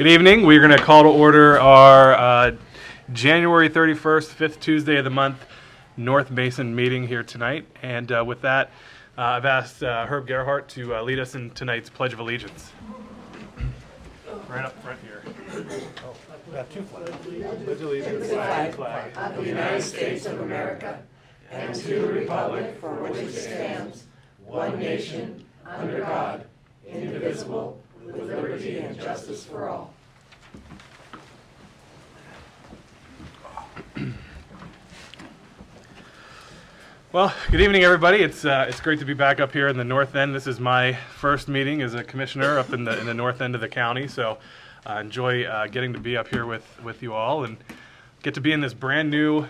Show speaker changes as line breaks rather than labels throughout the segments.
Good evening. We're going to call to order our January 31st, fifth Tuesday of the month, North Mason meeting here tonight. And with that, I've asked Herb Gerhardt to lead us in tonight's Pledge of Allegiance. Right up front here. Oh, we got two flags. Pledge allegiance to the flag
of the United States of America and to the republic for which it stands, one nation, under God, indivisible, with liberty and justice for all.
Well, good evening, everybody. It's great to be back up here in the North End. This is my first meeting as a commissioner up in the North End of the county, so I enjoy getting to be up here with you all and get to be in this brand new,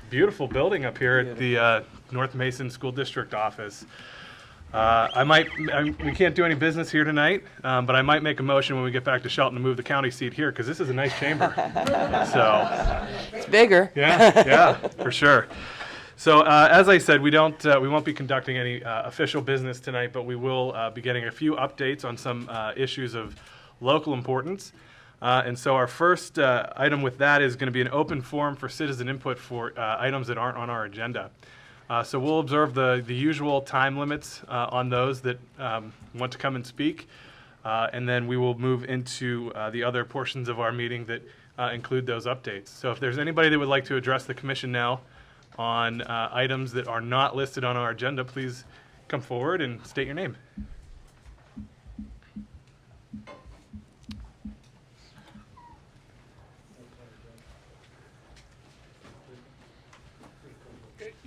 beautiful building up here at the North Mason School District office. We can't do any business here tonight, but I might make a motion when we get back to Shelton to move the county seat here because this is a nice chamber. So
it's bigger.
Yeah, for sure. So as I said, we won't be conducting any official business tonight, but we will be getting a few updates on some issues of local importance. And so our first item with that is going to be an open forum for citizen input for items that aren't on our agenda. So we'll observe the usual time limits on those that want to come and speak, and then we will move into the other portions of our meeting that include those updates. So if there's anybody that would like to address the commission now on items that are not listed on our agenda, please come forward and state your name.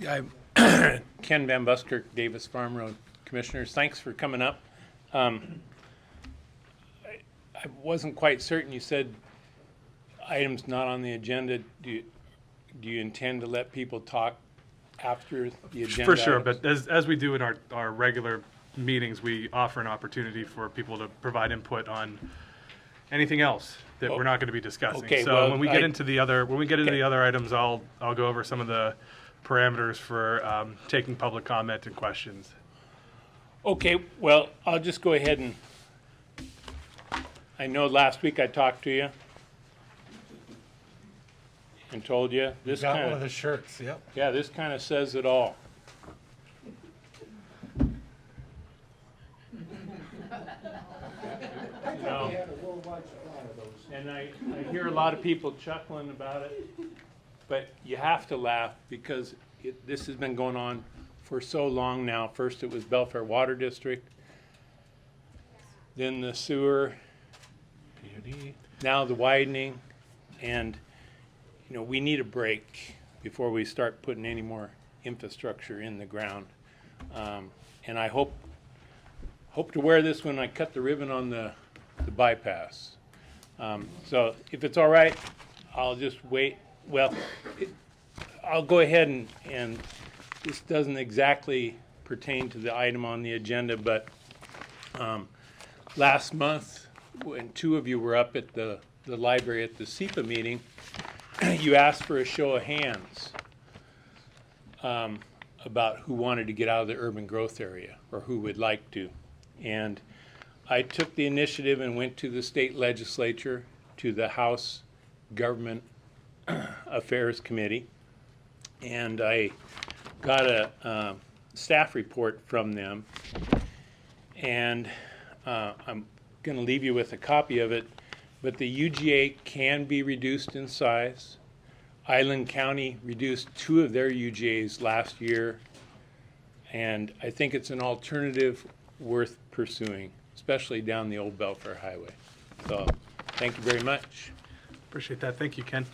I'm Ken Van Buskirk, Davis Farm Road. Commissioners, thanks for coming up. I wasn't quite certain. You said items not on the agenda. Do you intend to let people talk after the agenda?
For sure, but as we do in our regular meetings, we offer an opportunity for people to provide input on anything else that we're not going to be discussing.
Okay,
so
well,
when we get into the other items, I'll go over some of the parameters for taking public comment and questions.
Okay, well, I'll just go ahead and, I know last week I talked to you and told you this
got
kind
one of the shirts, yep.
Yeah, this kind of says it all. You know, and I hear a lot of people chuckling about it, but you have to laugh because this has been going on for so long now. First it was Belfair Water District, then the sewer, now the widening, and you know, we need a break before we start putting any more infrastructure in the ground. And I hope to wear this when I cut the ribbon on the bypass. So if it's all right, I'll just wait. Well, I'll go ahead and this doesn't exactly pertain to the item on the agenda, but last month when two of you were up at the library at the SEPA meeting, you asked for a show of hands about who wanted to get out of the urban growth area or who would like to. And I took the initiative and went to the state legislature, to the House Government Affairs Committee, and I got a staff report from them, and I'm going to leave you with a copy of it. But the UGA can be reduced in size. Island County reduced 2 of their UGAs last year, and I think it's an alternative worth pursuing, especially down the old Belfair Highway. So, thank you very much.
Appreciate that. Thank you, Ken.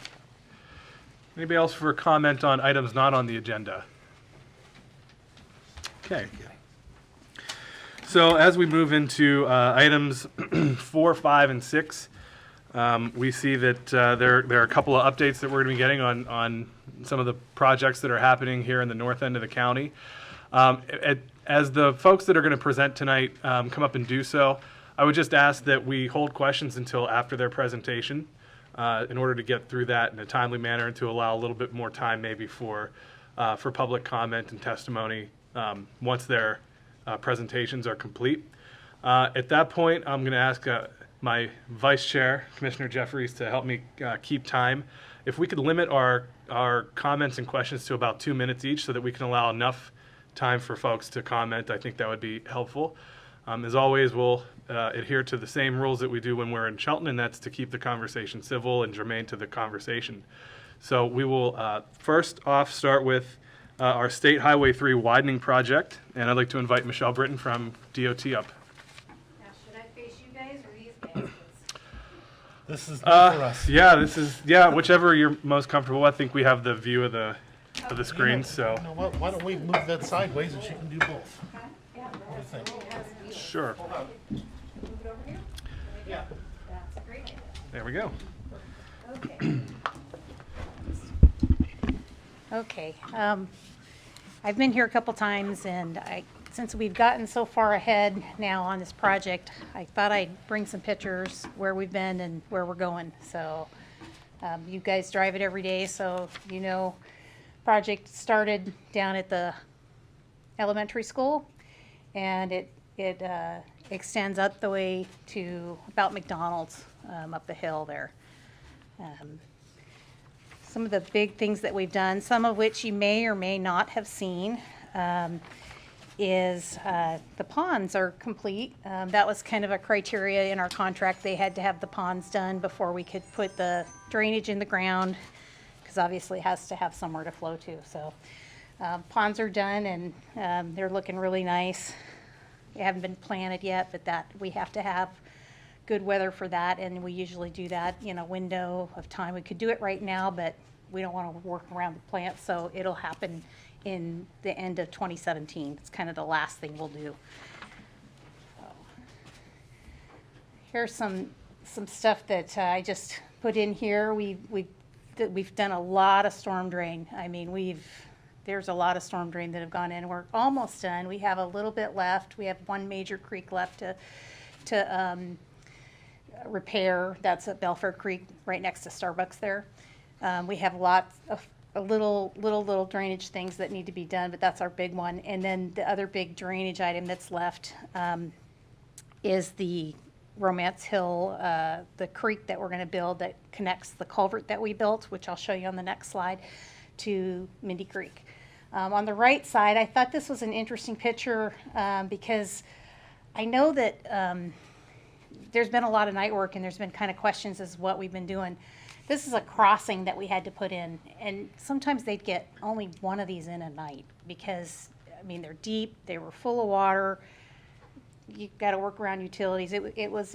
Anybody else for a comment on items not on the agenda? Okay. So as we move into items 4, 5, and 6, we see that there are a couple of updates that we're going to be getting on some of the projects that are happening here in the north end of the county. As the folks that are going to present tonight come up and do so, I would just ask that we hold questions until after their presentation in order to get through that in a timely manner and to allow a little bit more time maybe for public comment and testimony once their presentations are complete. At that point, I'm going to ask my vice chair, Commissioner Jeffries, to help me keep time. If we could limit our comments and questions to about 2 minutes each so that we can allow enough time for folks to comment, I think that would be helpful. As always, we'll adhere to the same rules that we do when we're in Shelton, and that's to keep the conversation civil and germane to the conversation. So we will first off start with our State Highway 3 widening project, and I'd like to invite Michelle Britton from DOT up.
Now, should I face you guys or these guys?
This is new for us.
Yeah, whichever you're most comfortable. I think we have the view of the screen, so
You know what? Why don't we move that sideways and she can do both?
Yeah,
What do you think?
sure.
move it over here?
Yeah.
That's a great idea.
There we go.
Okay. Okay, I've been here a couple times, and since we've gotten so far ahead now on this project, I thought I'd bring some pictures where we've been and where we're going. So you guys drive it every day, so you know, project started down at the elementary school, and it extends up the way to about McDonald's, up the hill there. Some of the big things that we've done, some of which you may or may not have seen, is the ponds are complete. That was kind of a criteria in our contract. They had to have the ponds done before we could put the drainage in the ground, because obviously it has to have somewhere to flow to. So ponds are done, and they're looking really nice. They haven't been planted yet, but that we have to have good weather for that, and we usually do that in a window of time. We could do it right now, but we don't want to work around the plant, so it'll happen in the end of 2017. It's kind of the last thing we'll do. So, here's some stuff that I just put in here. We've done a lot of storm drain. I mean, there's a lot of storm drain that have gone in. We're almost done. We have a little bit left. We have one major creek left to repair. That's at Belfair Creek, right next to Starbucks there. We have lots of little drainage things that need to be done, but that's our big one. And then the other big drainage item that's left is the Romance Hill, the creek that we're going to build that connects the culvert that we built, which I'll show you on the next slide, to Mindy Creek. On the right side, I thought this was an interesting picture because I know that there's been a lot of night work, and there's been kind of questions as what we've been doing. This is a crossing that we had to put in, and sometimes they'd get only one of these in a night because, I mean, they're deep, they were full of water. You've got to work around utilities. It was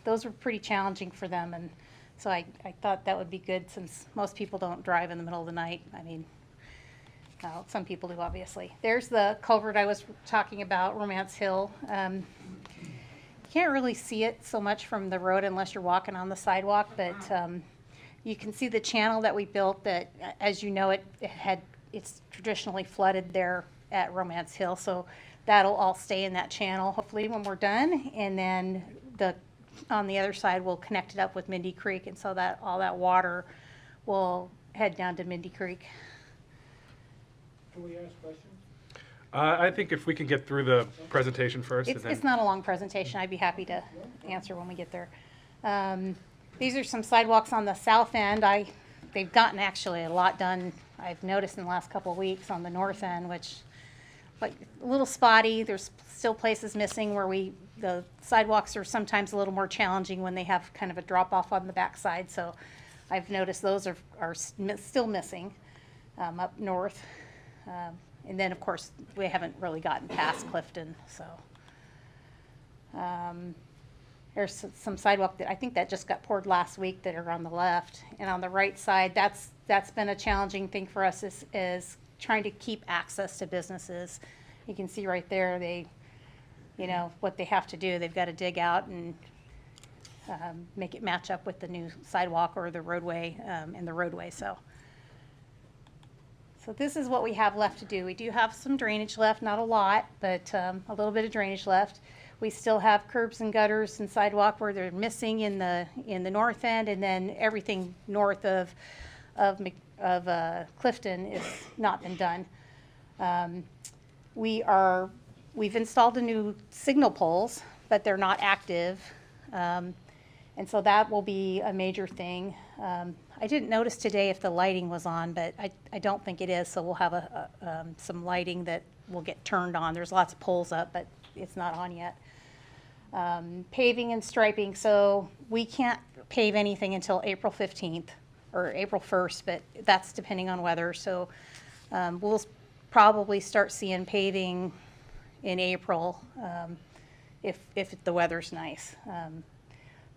those were pretty challenging for them, and so I thought that would be good since most people don't drive in the middle of the night. I mean, some people do, obviously. There's the culvert I was talking about, Romance Hill. You can't really see it so much from the road unless you're walking on the sidewalk, but you can see the channel that we built that, as you know, it's traditionally flooded there at Romance Hill, so that'll all stay in that channel hopefully when we're done, and then on the other side we'll connect it up with Mindy Creek, and so that all that water will head down to Mindy Creek.
Can we ask questions?
I think if we can get through the presentation first.
It's not a long presentation. I'd be happy to answer when we get there. These are some sidewalks on the south end. They've gotten actually a lot done, I've noticed in the last couple of weeks on the north end, which like a little spotty. There's still places missing where the sidewalks are sometimes a little more challenging when they have kind of a drop off on the backside. So I've noticed those are still missing up north. And then, of course, we haven't really gotten past Clifton, so. There's some sidewalk that I think that just got poured last week that are on the left. And on the right side, that's been a challenging thing for us is trying to keep access to businesses. You can see right there, what they have to do. They've got to dig out and make it match up with the new sidewalk or the roadway, and the roadway, so. So this is what we have left to do. We do have some drainage left, not a lot, but a little bit of drainage left. We still have curbs and gutters and sidewalk where they're missing in the north end, and then everything north of Clifton is not been done. We've installed the new signal poles, but they're not active. And so that will be a major thing. I didn't notice today if the lighting was on, but I don't think it is, so we'll have some lighting that will get turned on. There's lots of poles up, but it's not on yet. Paving and striping, so we can't pave anything until April 15th or April 1st, but that's depending on weather. So we'll probably start seeing paving in April if the weather's nice.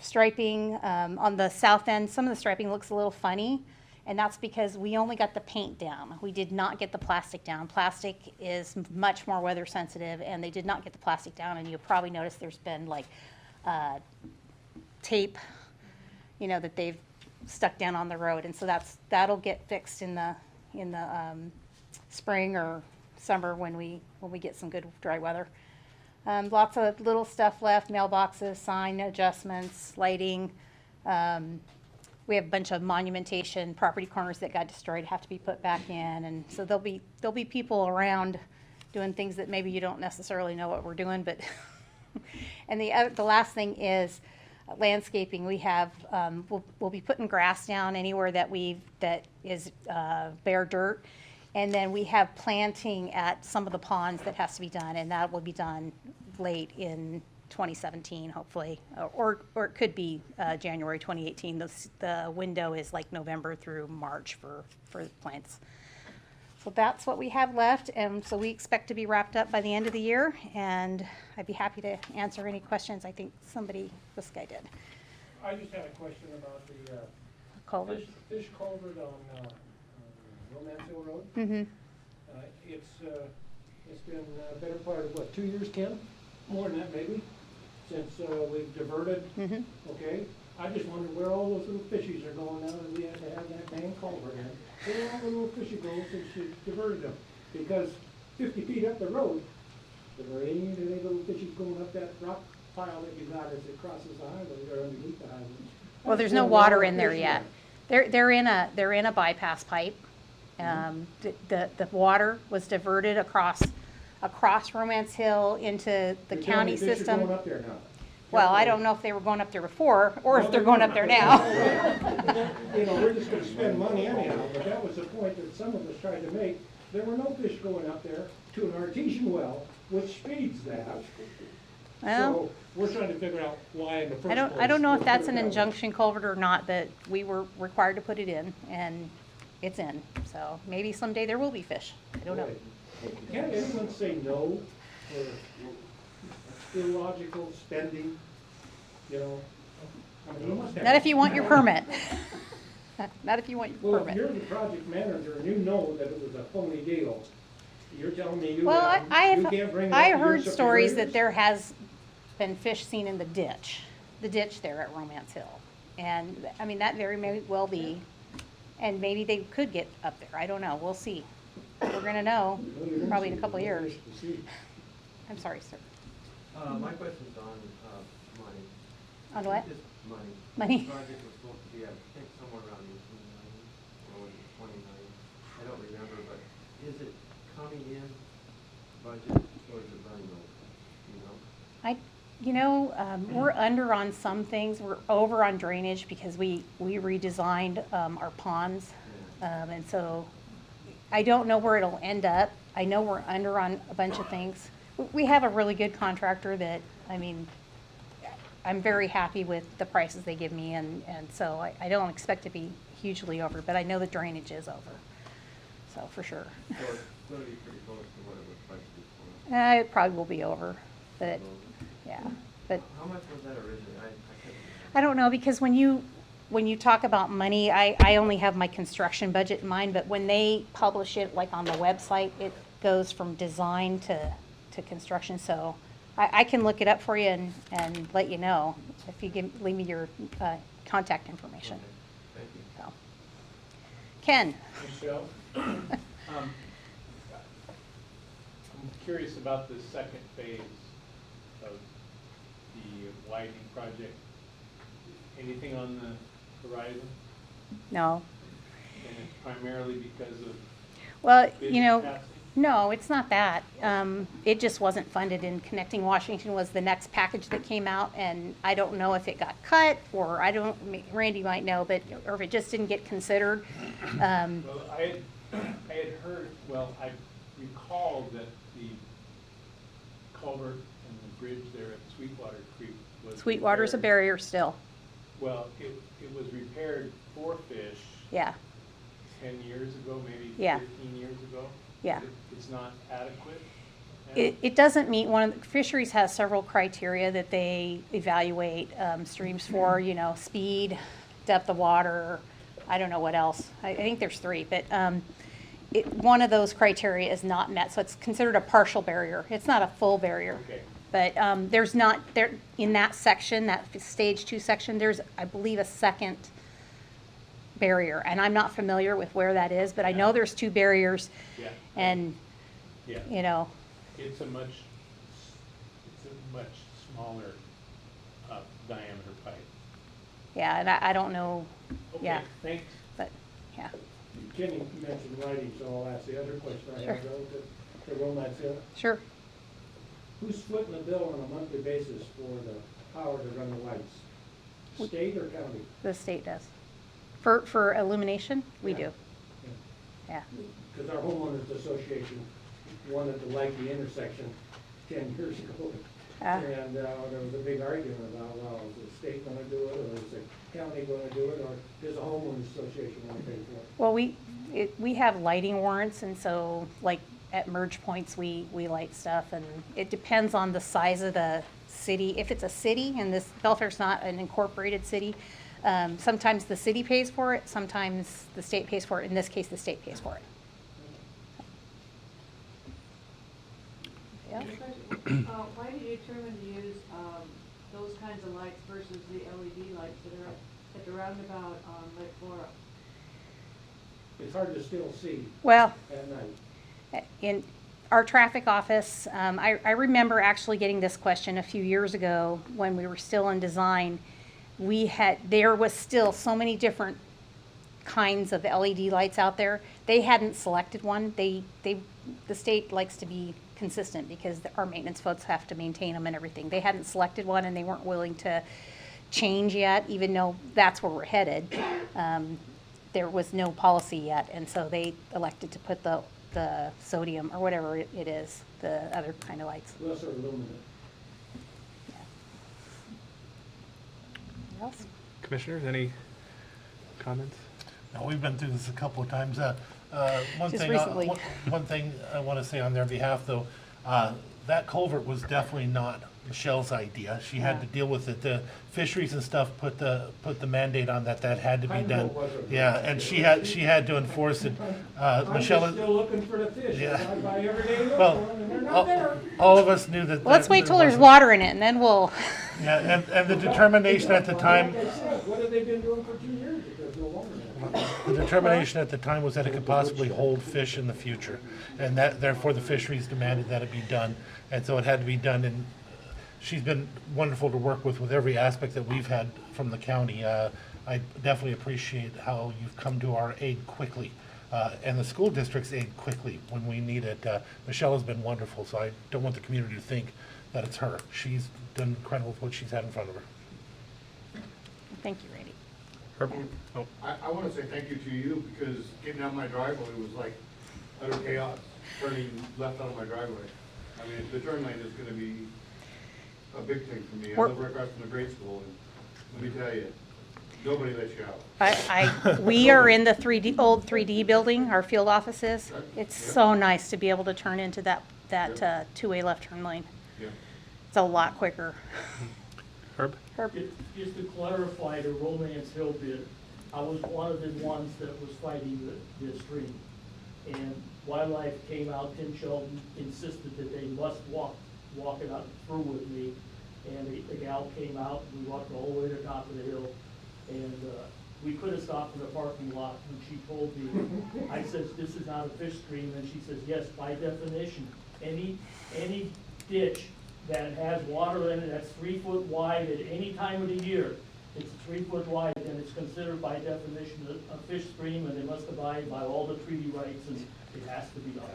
Striping on the south end, some of the striping looks a little funny, and that's because we only got the paint down. We did not get the plastic down. Plastic is much more weather sensitive, and they did not get the plastic down, and you'll probably notice there's been like tape, that they've stuck down on the road, and so that'll get fixed in the spring or summer when we get some good dry weather. Lots of little stuff left, mailboxes, sign adjustments, lighting. We have a bunch of monumentation, property corners that got destroyed have to be put back in, and so there'll be people around doing things that maybe you don't necessarily know what we're doing, but and the last thing is landscaping. We have we'll be putting grass down anywhere that is bare dirt. And then we have planting at some of the ponds that has to be done, and that will be done late in 2017, hopefully, or it could be January 2018. The window is like November through March for plants. So that's what we have left, and so we expect to be wrapped up by the end of the year, and I'd be happy to answer any questions. I think this guy did.
I just had a question about the
Culvert.
fish culvert on Romance Hill Road.
Mm-hmm.
It's been a better part of, what, 2 years, Ken? More than that, maybe, since we've diverted.
Mm-hmm.
Okay, I just wondered where all those little fishies are going now that we have to have that main culvert in. Where all the little fishy go since you diverted them? Because 50 feet up the road, there ain't any little fishies going up that rock pile that you got as it crosses the highway or underneath the highway.
Well, there's no water in there yet. They're in a bypass pipe. The water was diverted across Romance Hill into the county system.
Going up there now.
Well, I don't know if they were going up there before or if they're going up there now.
We're just gonna spend money anyhow, but that was the point that some of us tried to make. There were no fish going up there to an artesian well, which feeds that.
Well,
So we're trying to figure out why in the first place.
I don't know if
we
that's
put
an
it that way.
injunction culvert or not, but we were required to put it in, and it's in. So maybe someday there will be fish. I don't know.
Right. Can't anyone say no for illogical spending, I mean, you must have.
Not if you want your permit. Not if you want your
Well, if
permit.
you're the project manager and you know that it was a phony deal, you're telling me you
Well,
you can't bring it up
I
to your
heard stories that
superiors?
there has been fish seen in the ditch there at Romance Hill. And, I mean, that very may well be, and maybe they could get up there, I don't know, we'll see. We're gonna know,
Well, you're gonna
probably in a
see.
couple of
We'll
years.
wait to see.
I'm sorry, sir.
My question's on money.
On what?
Just money.
Money.
The project was supposed to be, I think, somewhere around 18 million, or was it 20 million? I don't remember, but is it coming in budget or is it running over?
We're under on some things, we're over on drainage because we redesigned our ponds. And so I don't know where it'll end up. I know we're under on a bunch of things. We have a really good contractor that, I'm very happy with the prices they give me, and so I don't expect to be hugely over, but I know the drainage is over, so for sure.
So it's going to be pretty close to what it was budgeted for.
It probably will be over, but, yeah, but
How much was that originally? I couldn't remember.
I don't know, because when you talk about money, I only have my construction budget in mind, but when they publish it, like on the website, it goes from design to construction, so I can look it up for you and let you know if you leave me your contact information.
Okay, thank you.
So. Ken?
Michelle? I'm curious about the second phase of the widening project. Anything on the horizon?
No.
And it's primarily because of
Well,
bid
you know,
capacity?
No, it's not that. It just wasn't funded, and Connecting Washington was the next package that came out, and I don't know if it got cut, or Randy might know, but, or if it just didn't get considered.
Well, I had heard, well, I recalled that the culvert and the bridge there at Sweetwater Creek was.
Sweetwater's a
repaired.
barrier still,
Well, it was repaired for fish
yeah,
10 years ago, maybe
Yeah.
15 years ago.
yeah.
It's not adequate. now?
It doesn't meet fisheries has several criteria that they evaluate streams for, speed, depth of water, I don't know what else. I think there's 3, but one of those criteria is not met, so it's considered a partial barrier. It's not a full barrier.
Okay.
But there's not, in that section, that stage 2 section, there's, I believe, a second barrier. And I'm not familiar with where that is, but I know there's 2 barriers.
Yeah.
And,
Yeah. It's a much smaller diameter pipe.
yeah, and I don't know,
Okay,
yeah,
thanks.
but, yeah.
Kenny mentioned lighting, so I'll ask the other question I have
Sure.
relative to romance here.
Sure.
Who's footing the bill on a monthly basis for the power to run the lights? State or county?
The state does. For illumination, we
Yeah.
do. Yeah.
Because our homeowners association wanted to light the intersection 10 years ago. And there was a big argument about, well, is the state gonna do it, or is the county gonna do it, or does the homeowners association wanna pay for it?
Well, we have lighting warrants, and so, like, at merge points, we light stuff, and it depends on the size of the city. If it's a city, and Belfair's not an incorporated city, sometimes the city pays for it, sometimes the state pays for it. In this case, the state pays for it. Yeah.
Why did you determine to use those kinds of lights versus the LED lights that are at the roundabout on Lake Flora?
It's hard to still see
Well,
at night.
in our traffic office, I remember actually getting this question a few years ago when we were still in design. There was still so many different kinds of LED lights out there. They hadn't selected one. The state likes to be consistent because our maintenance folks have to maintain them and everything. They hadn't selected one, and they weren't willing to change yet, even though that's where we're headed. There was no policy yet, and so they elected to put the sodium, or whatever it is, the other kind of lights.
Lesser luminous.
What else?
Commissioners, any comments?
No, we've been through this a couple of times. One
Just
thing,
recently.
one thing I want to say on their behalf, though, that culvert was definitely not Michelle's idea. She had to deal with it. The fisheries and stuff put the mandate on that had to be done.
Hydro wasn't-
Yeah, and she had to enforce it. Michelle,
I'm just still looking for the fish.
Yeah.
I buy every day look
Well,
for them, and they're not there.
all of us knew that.
Well, let's wait
there
till there's
wasn't-
water in it, and then we'll,
Yeah, and the determination at the time,
Like I said, what have they been doing for 2 years if there's no water there?
the determination at the time was that it could possibly hold fish in the future. And that, therefore, the fisheries demanded that it be done. And so it had to be done, and she's been wonderful to work with every aspect that we've had from the county. I definitely appreciate how you've come to our aid quickly, and the school district's aid quickly when we need it. Michelle has been wonderful, so I don't want the community to think that it's her. She's done incredible with what she's had in front of her.
thank you, Randy.
Herb? Oh,
I want to say thank you to you, because getting down my driveway was like utter chaos, turning left out of my driveway. I mean, the turn lane is gonna be a big thing for me. I
We're-
live right across from the grade school, and let me tell you, nobody lets you out.
We are in the old 3D building, our field office is. It's so nice to be able to turn into that two-way left turn lane.
Yeah.
It's a lot quicker.
Herb?
Herb?
Just to clarify the Romance Hill bid, I was one of the ones that was fighting the stream. And Wildlife came out, Tim Sheldon insisted that they must walk it up through with me. And the gal came out, and we walked all the way to the top of the hill. And we could have stopped in the parking lot, and she told me, I says, this is not a fish stream, and she says, yes, by definition, any ditch that has water in it that's 3 foot wide at any time of the year, it's 3 foot wide, and it's considered by definition a fish stream, and they must abide by all the treaty rights, and it has to be done.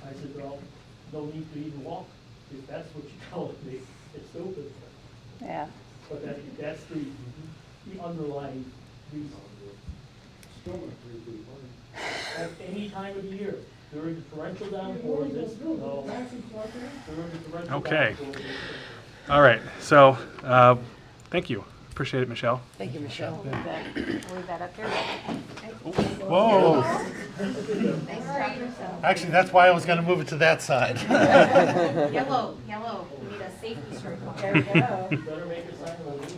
I said, well, no need to even walk, if that's what you're telling me, it's open.
Yeah.
But that's the underlying reason.
Still not 3 feet wide.
At any time of the year, during the torrential downpours, it's, no, during the torrential
Okay.
downpours.
All right, so, thank you. Appreciate it, Michelle.
Thank you, Michelle.
Leave that up there.
Whoa,
Thanks, Chuck.
actually, that's why I was gonna move it to that side.
Yellow, we need a safety circle. There we go.
You better make a sign of release.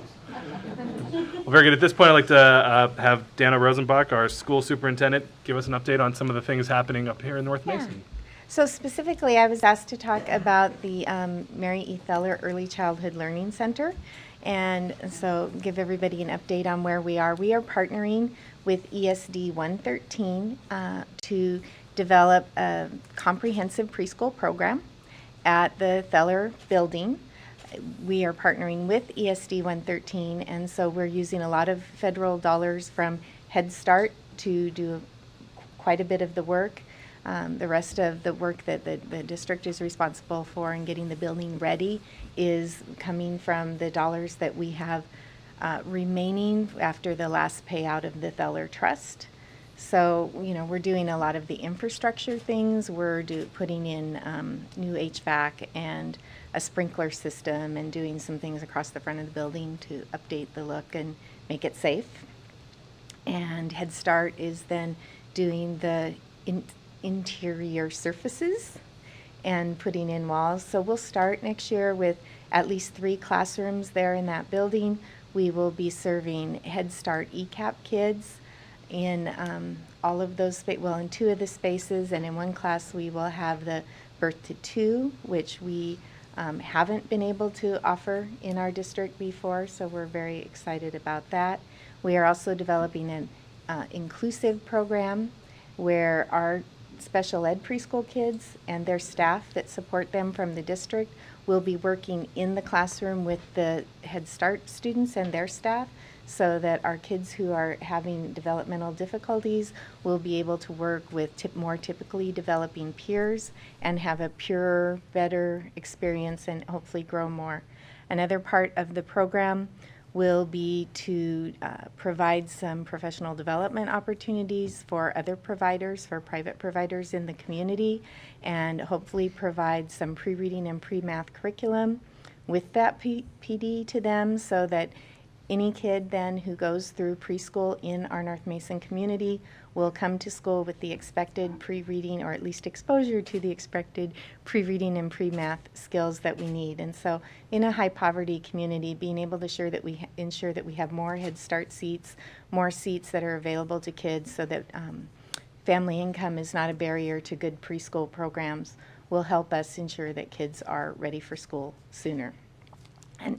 Well, very good. At this point, I'd like to have Dana Rosenbach, our school superintendent, give us an update on some of the things happening up here in North Mason.
So specifically, I was asked to talk about the Mary E. Feller Early Childhood Learning Center. And so give everybody an update on where we are. We are partnering with ESD 113 to develop a comprehensive preschool program at the Feller building. We are partnering with ESD 113, and so we're using a lot of federal dollars from Head Start to do quite a bit of the work. The rest of the work that the district is responsible for in getting the building ready is coming from the dollars that we have remaining after the last payout of the Feller Trust. So, you know, we're doing a lot of the infrastructure things. We're putting in new HVAC and a sprinkler system and doing some things across the front of the building to update the look and make it safe. And Head Start is then doing the interior surfaces and putting in walls. So we'll start next year with at least 3 classrooms there in that building. We will be serving Head Start ECAP kids in all of those, in 2 of the spaces, and in 1 class we will have the birth to 2, which we haven't been able to offer in our district before, so we're very excited about that. We are also developing an inclusive program where our special ed preschool kids and their staff that support them from the district will be working in the classroom with the Head Start students and their staff, so that our kids who are having developmental difficulties will be able to work with more typically developing peers and have a purer, better experience and hopefully grow more. Another part of the program will be to provide some professional development opportunities for other providers, for private providers in the community, and hopefully provide some pre-reading and pre-math curriculum with that PD to them, so that any kid then who goes through preschool in our North Mason community will come to school with the expected pre-reading, or at least exposure to the expected pre-reading and pre-math skills that we need. And so in a high poverty community, being able to ensure that we have more Head Start seats, more seats that are available to kids, so that family income is not a barrier to good preschool programs, will help us ensure that kids are ready for school sooner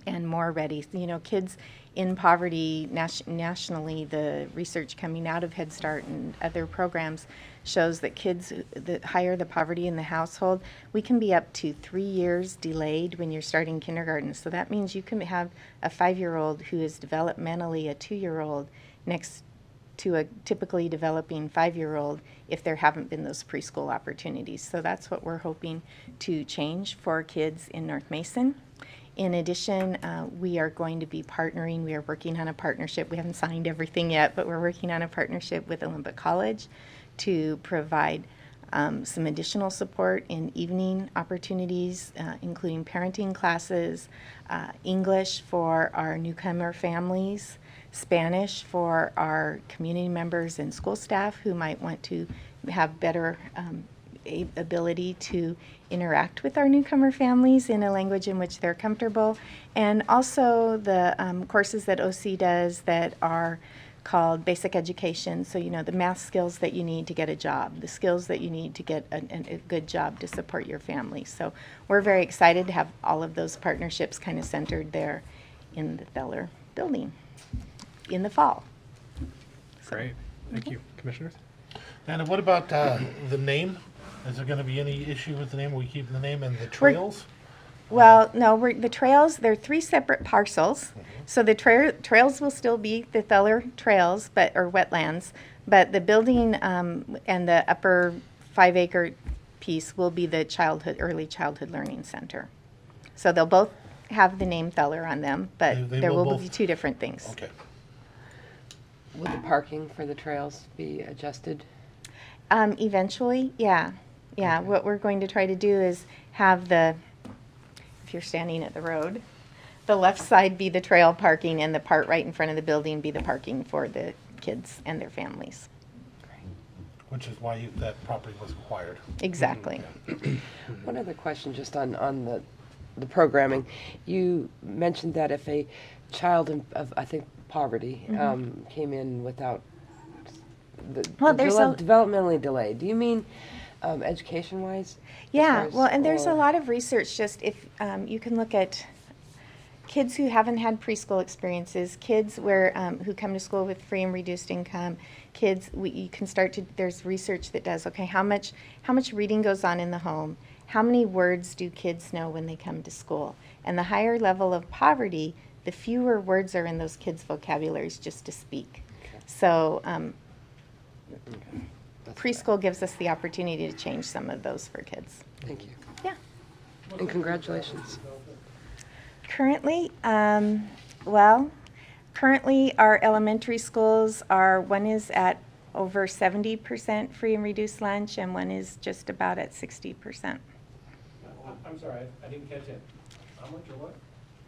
and more ready. You know, kids in poverty nationally, the research coming out of Head Start and other programs shows that kids, the higher the poverty in the household, we can be up to 3 years delayed when you're starting kindergarten. So that means you can have a 5-year-old who is developmentally a 2-year-old next to a typically developing 5-year-old if there haven't been those preschool opportunities. So that's what we're hoping to change for kids in North Mason. In addition, we are going to be partnering, we are working on a partnership, we haven't signed everything yet, but we're working on a partnership with Olympic College to provide some additional support in evening opportunities, including parenting classes, English for our newcomer families, Spanish for our community members and school staff who might want to have better ability to interact with our newcomer families in a language in which they're comfortable, and also the courses that OC does that are called basic education. So, you know, the math skills that you need to get a job, the skills that you need to get a good job to support your family. So we're very excited to have all of those partnerships kind of centered there in the Feller building in the fall.
Great. Thank you. Commissioners?
And what about the name? Is there going to be any issue with the name? Are we keeping the name and the trails?
Well, no, the trails, they're 3 separate parcels. So the trails will still be the Feller Trails, or wetlands, but the building and the upper 5-acre piece will be the early childhood learning center. So they'll both have the name Feller on them, but
They
there
will
will
both-
be two different things.
Okay.
Will the parking for the trails be adjusted?
Eventually, yeah. Yeah, what we're going to try to do is have if you're standing at the road, the left side be the trail parking and the part right in front of the building be the parking for the kids and their families.
Which is why that property was acquired.
Exactly.
One other question, just on the programming. You mentioned that if a child of, I think, poverty came in without
Well, there's a-
developmentally delayed, do you mean education-wise?
Yeah,
as
well, and there's a
or-
lot of research, just if you can look at kids who haven't had preschool experiences, kids who come to school with free and reduced income, kids, you can start to, there's research that does, okay, how much reading goes on in the home? How many words do kids know when they come to school? And the higher level of poverty, the fewer words are in those kids' vocabularies just to speak. So preschool gives us the opportunity to change some of those for kids.
Thank you.
Yeah.
And congratulations.
Currently, currently our elementary schools one is at over 70% free and reduced lunch, and one is just about at 60%.
I'm sorry, I didn't catch that. How much or what?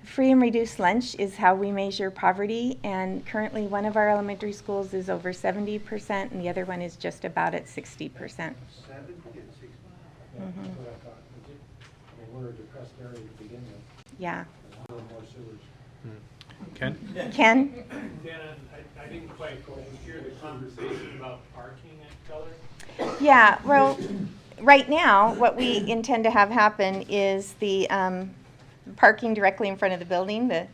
Free and reduced lunch is how we measure poverty, and currently one of our elementary schools is over 70%, and the other one is just about at 60%.
70 and 60? Yeah, that's what I thought. I mean, we're a depressed area to begin with.
Yeah.
A little more sewage.
Ken?
Ken?
Dan, I didn't quite hear the conversation about parking at Keller.
Yeah, well, right now, what we intend to have happen is the parking directly in front of the building, the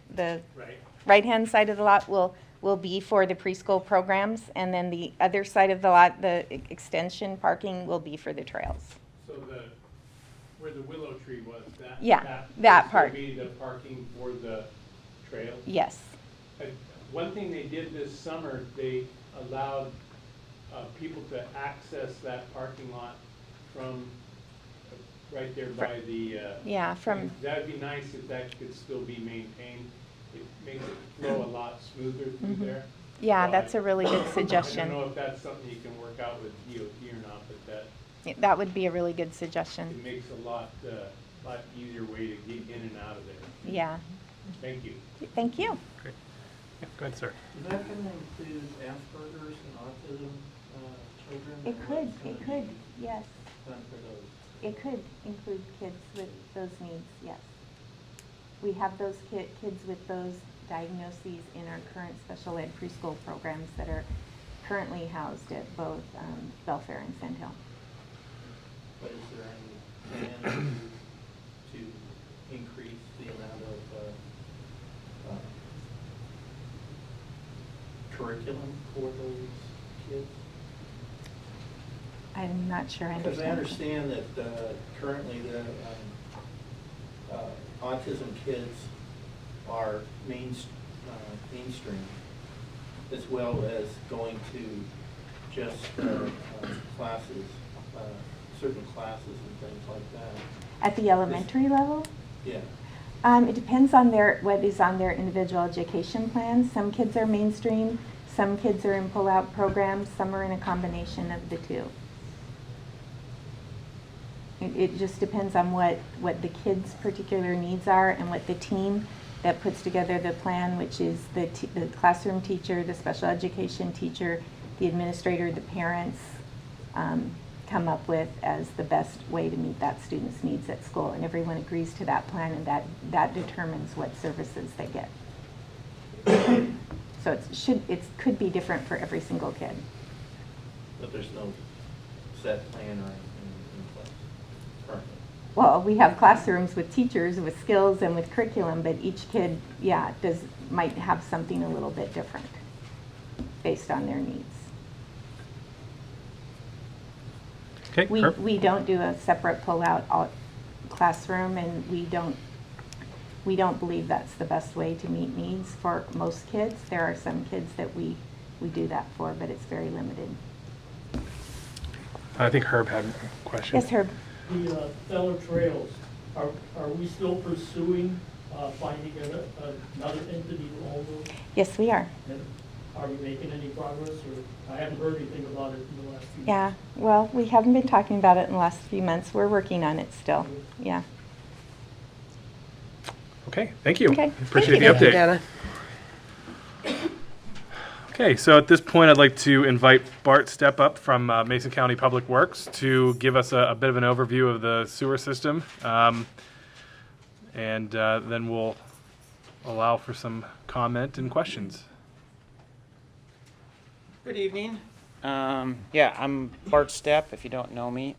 Right.
right-hand side of the lot will be for the preschool programs, and then the other side of the lot, the extension parking, will be for the trails.
So where the willow tree was,
Yeah, that
will
part.
be the parking for the trail?
Yes.
One thing they did this summer, they allowed people to access that parking lot from right there by the.
Yeah, from,
That'd be nice if that could still be maintained. It makes it flow a lot smoother through there.
yeah,
So
that's a really good
I don't
suggestion.
know if that's something you can work out with DOT or not, but
That would be a really good suggestion.
it makes a lot easier way to get in and out of there.
Yeah.
Thank you.
Thank you.
Great. Yeah, go ahead, sir.
Is that going to include Asperger's and autism children?
It could, yes.
Done for those?
It could include kids with those needs, yes. We have those kids with those diagnoses in our current special ed preschool programs that are currently housed at both Belfair and Sandhill.
But is there any plan to increase the amount of curriculum for those kids?
I'm not sure I
Because I
understand.
understand that currently the autism kids are mainstream, as well as going to just classes, certain classes and things like that.
At the elementary level?
Yeah.
It depends on what is on their individual education plan. Some kids are mainstream, some kids are in pull-out programs, some are in a combination of the two. It just depends on what the kids' particular needs are and what the team that puts together the plan, which is the classroom teacher, the special education teacher, the administrator, the parents, come up with as the best way to meet that student's needs at school. And everyone agrees to that plan, and that determines what services they get. So it could be different for every single kid.
But there's no set plan or anything in place currently?
Well, we have classrooms with teachers, with skills, and with curriculum, but each kid, might have something a little bit different based on their needs.
Okay, Herb?
We don't do a separate pull-out classroom, and we don't believe that's the best way to meet needs for most kids. There are some kids that we do that for, but it's very limited.
I think Herb had a question.
Yes, Herb?
The Feller Trails, are we still pursuing finding another entity to own those?
Yes, we are.
And are we making any progress, or I haven't heard anything about it in the last few
Yeah,
months?
well, we haven't been talking about it in the last few months. We're working on it still. Yeah.
Okay, thank you.
Okay.
Appreciate
Thank
the
you.
update. Okay, so at this point, I'd like to invite Bart Step Up from Mason County Public Works to give us a bit of an overview of the sewer system. And then we'll allow for some comment and questions.
Good evening. Yeah, I'm Bart Stepp, if you don't know me,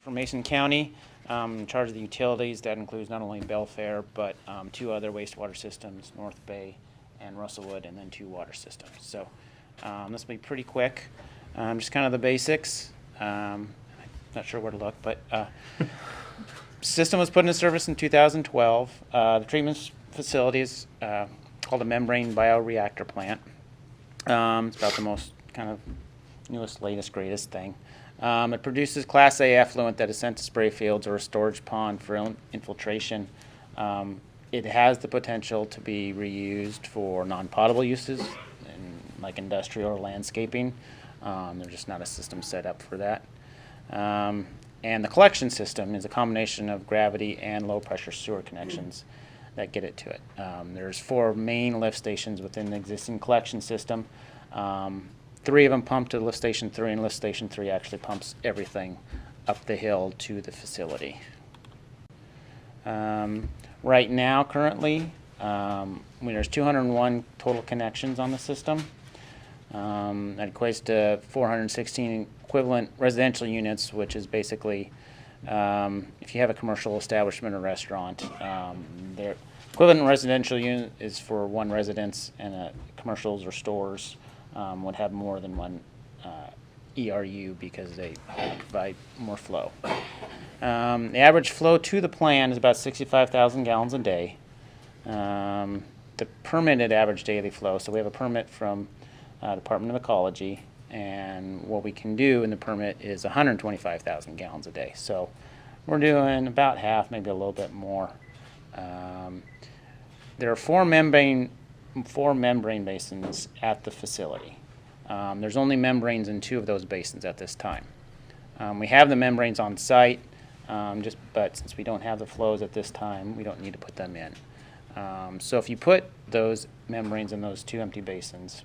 from Mason County. I'm in charge of the utilities. That includes not only Belfair, but 2 other wastewater systems, North Bay and Russellwood, and then 2 water systems. So this will be pretty quick. Just kind of the basics. Not sure where to look, but system was put into service in 2012. The treatment facility is called a membrane bioreactor plant. It's about the most kind of newest, latest, greatest thing. It produces Class A effluent that is sent to spray fields or a storage pond for infiltration. It has the potential to be reused for non-potable uses, like industrial or landscaping. There's just not a system set up for that. And the collection system is a combination of gravity and low-pressure sewer connections that get it to it. There's 4 main lift stations within the existing collection system. 3 of them pump to lift station 3, and lift station 3 actually pumps everything up the hill to the facility. Right now, currently, there's 201 total connections on the system. That equates to 416 equivalent residential units, which is basically if you have a commercial establishment or restaurant, their equivalent residential unit is for 1 residence, and commercials or stores would have more than 1 ERU because they provide more flow. The average flow to the plant is about 65,000 gallons a day. The permitted average daily flow, so we have a permit from Department of Ecology, and what we can do in the permit is 125,000 gallons a day. So we're doing about half, maybe a little bit more. There are 4 membrane basins at the facility. There's only membranes in 2 of those basins at this time. We have the membranes on site, but since we don't have the flows at this time, we don't need to put them in. So if you put those membranes in those 2 empty basins,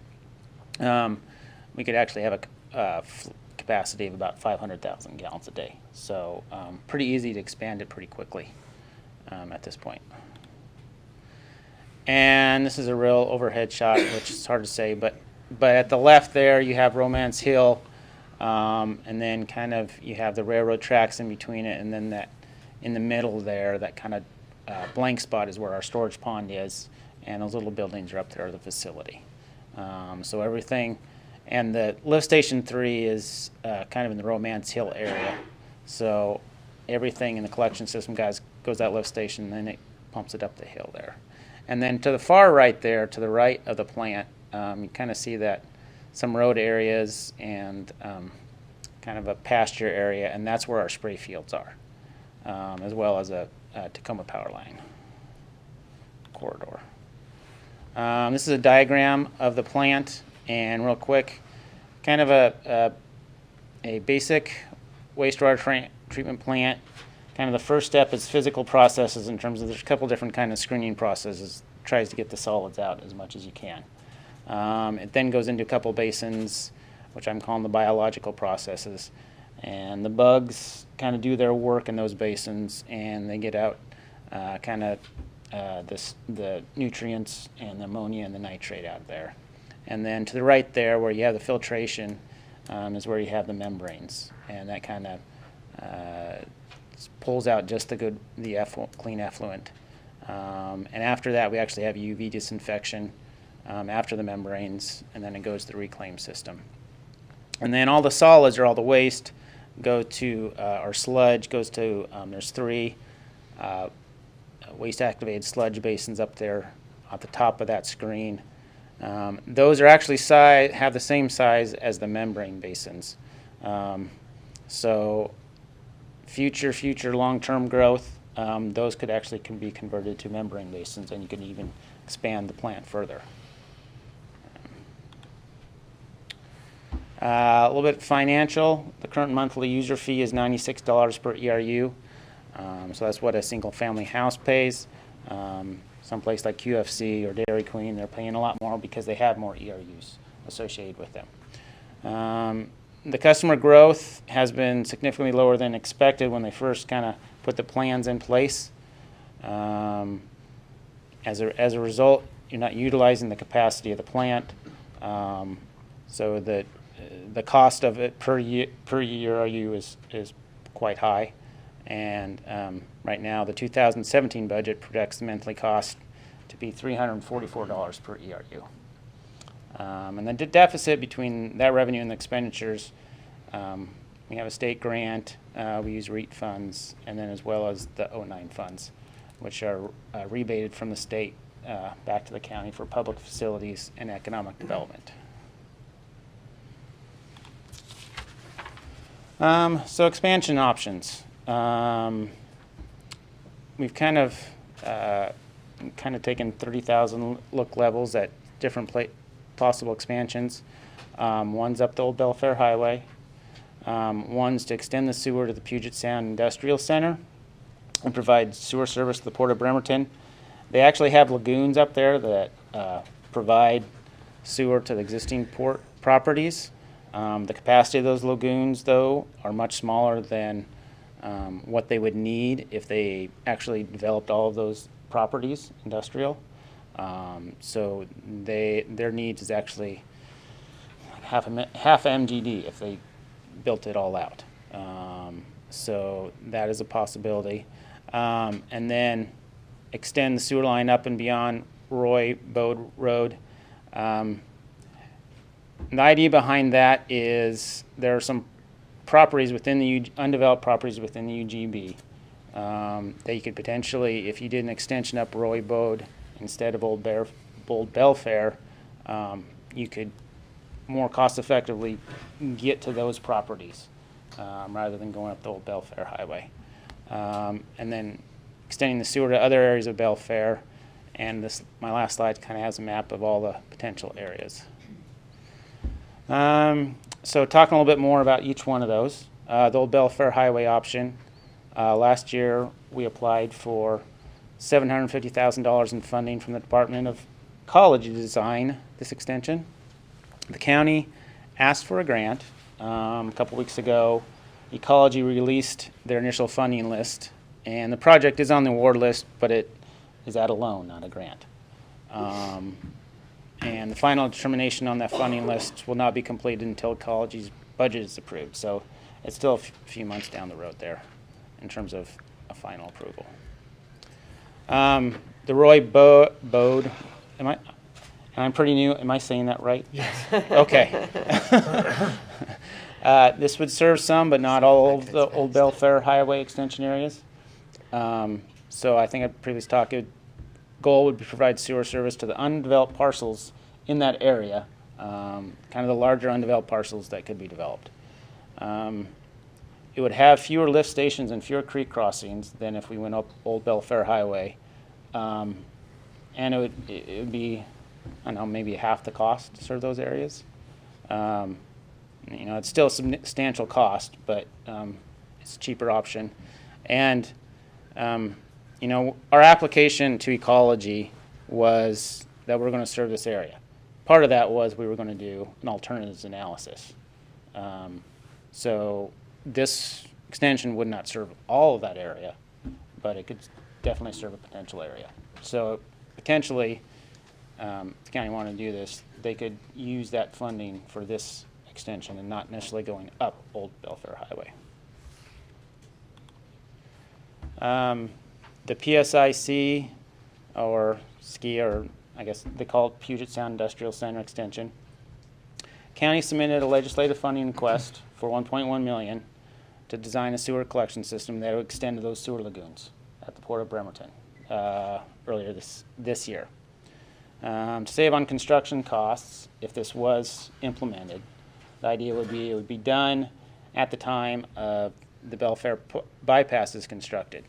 we could actually have a capacity of about 500,000 gallons a day. So pretty easy to expand it pretty quickly at this point. And this is a real overhead shot, which is hard to say, but at the left there you have Romance Hill, and then kind of you have the railroad tracks in between it, and then that in the middle there, that kind of blank spot is where our storage pond is, and those little buildings are up there, the facility. So everything, and the lift station 3 is kind of in the Romance Hill area. So everything in the collection system goes that lift station, and then it pumps it up the hill there. And then to the far right there, to the right of the plant, you kind of see that some road areas and kind of a pasture area, and that's where our spray fields are, as well as a Tacoma power line corridor. This is a diagram of the plant, and real quick, kind of a basic wastewater treatment plant. Kind of the first step is physical processes in terms of there's a couple different kind of screening processes. Tries to get the solids out as much as you can. It then goes into a couple basins, which I'm calling the biological processes. And the bugs kind of do their work in those basins, and they get out the nutrients and the ammonia and the nitrate out there. And then to the right there, where you have the filtration, is where you have the membranes, and that kind of pulls out just the clean effluent. And after that, we actually have UV disinfection after the membranes, and then it goes to the reclaim system. And then all the solids or all the waste go to, our sludge goes to, there's 3 waste-activated sludge basins up there at the top of that screen. Those are actually have the same size as the membrane basins. So future long-term growth, those could actually can be converted to membrane basins, and you can even expand the plant further. A little bit financial. The current monthly user fee is $96 per ERU. So that's what a single-family house pays. Someplace like QFC or Dairy Queen, they're paying a lot more because they have more ERUs associated with them. The customer growth has been significantly lower than expected when they first kind of put the plans in place. As a result, you're not utilizing the capacity of the plant, so that the cost of it per ERU is quite high. And right now, the 2017 budget projects the monthly cost to be $344 per ERU. And the deficit between that revenue and the expenditures, we have a state grant, we use REIT funds, and then as well as the 09 funds, which are rebated from the state back to the county for public facilities and economic development. So expansion options. We've kind of taken 30,000 look levels at different possible expansions. One's up the old Belfair Highway. One's to extend the sewer to the Puget Sound Industrial Center and provide sewer service to the Port of Bremerton. They actually have lagoons up there that provide sewer to the existing port properties. The capacity of those lagoons, though, are much smaller than what they would need if they actually developed all of those properties, industrial. So their needs is actually half MGD if they built it all out. So that is a possibility. And then extend the sewer line up and beyond Roy Bode Road. The idea behind that is there are some properties within the undeveloped properties within the UGB that you could potentially, if you did an extension up Roy Bode instead of Old Belfair, you could more cost effectively get to those properties rather than going up the Old Belfair Highway. And then extending the sewer to other areas of Belfair, and my last slide kind of has a map of all the potential areas. So talking a little bit more about each one of those. The Old Belfair Highway option. Last year we applied for $750,000 in funding from the Department of Ecology to design this extension. The county asked for a grant. A couple weeks ago, Ecology released their initial funding list, and the project is on the award list, but it is at a loan, not a grant. And the final determination on that funding list will not be completed until Ecology's budget is approved. So it's still a few months down the road there in terms of a final approval. The Roy Bode, I'm pretty new, am I saying that right?
Yes.
Okay. This would serve some, but not all of the Old Belfair Highway extension areas. So I think I previously talked, goal would be to provide sewer service to the undeveloped parcels in that area, kind of the larger undeveloped parcels that could be developed. It would have fewer lift stations and fewer creek crossings than if we went up Old Belfair Highway. And it would be, I don't know, maybe half the cost to serve those areas. It's still a substantial cost, but it's a cheaper option. And our application to Ecology was that we're going to serve this area. Part of that was we were going to do an alternatives analysis. So this extension would not serve all of that area, but it could definitely serve a potential area. So potentially, if the county wanted to do this, they could use that funding for this extension and not necessarily going up Old Belfair Highway. The PSIC, or SKI, or I guess they call it Puget Sound Industrial Center Extension. County submitted a legislative funding request for $1.1 million to design a sewer collection system that would extend to those sewer lagoons at the Port of Bremerton earlier this year. To save on construction costs, if this was implemented, the idea would be it would be done at the time of the Belfair bypass is constructed.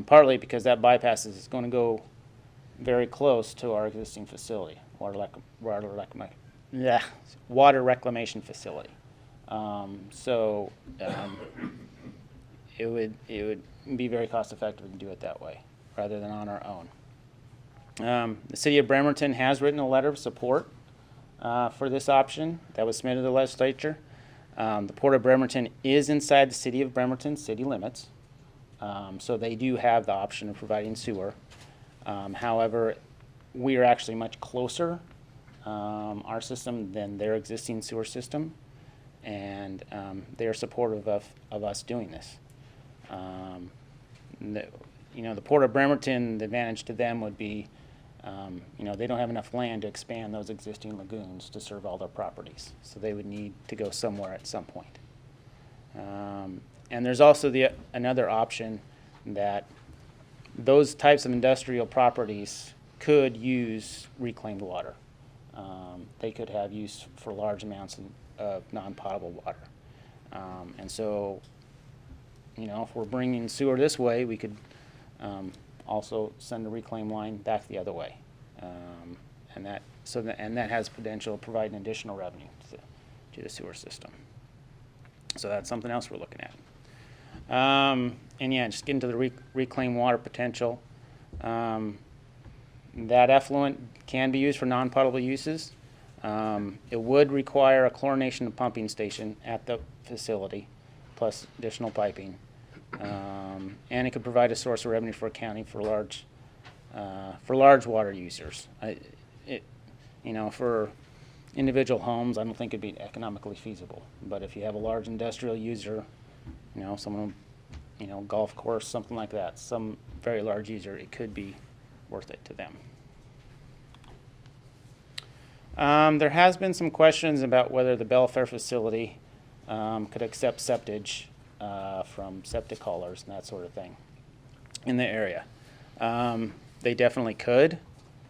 Partly because that bypass is going to go very close to our existing facility, water reclamation facility. It would be very cost effective to do it that way rather than on our own. The city of Bremerton has written a letter of support for this option that was submitted to the legislature. The Port of Bremerton is inside the city of Bremerton city limits, so they do have the option of providing sewer. However, we are actually much closer, our system, than their existing sewer system, and they are supportive of us doing this. The Port of Bremerton, the advantage to them would be, they don't have enough land to expand those existing lagoons to serve all their properties, so they would need to go somewhere at some point. And there's also another option that those types of industrial properties could use reclaimed water. They could have use for large amounts of non-potable water. And so, if we're bringing sewer this way, we could also send a reclaim line back the other way. And that has potential of providing additional revenue to the sewer system. So that's something else we're looking at. Just getting to the reclaimed water potential. That effluent can be used for non-potable uses. It would require a chlorination and pumping station at the facility, plus additional piping. And it could provide a source of revenue for a county for large water users. For individual homes, I don't think it'd be economically feasible. But if you have a large industrial user, someone, golf course, something like that, some very large user, it could be worth it to them. There has been some questions about whether the Belfair facility could accept septage from septic haulers and that sort of thing in the area. They definitely could.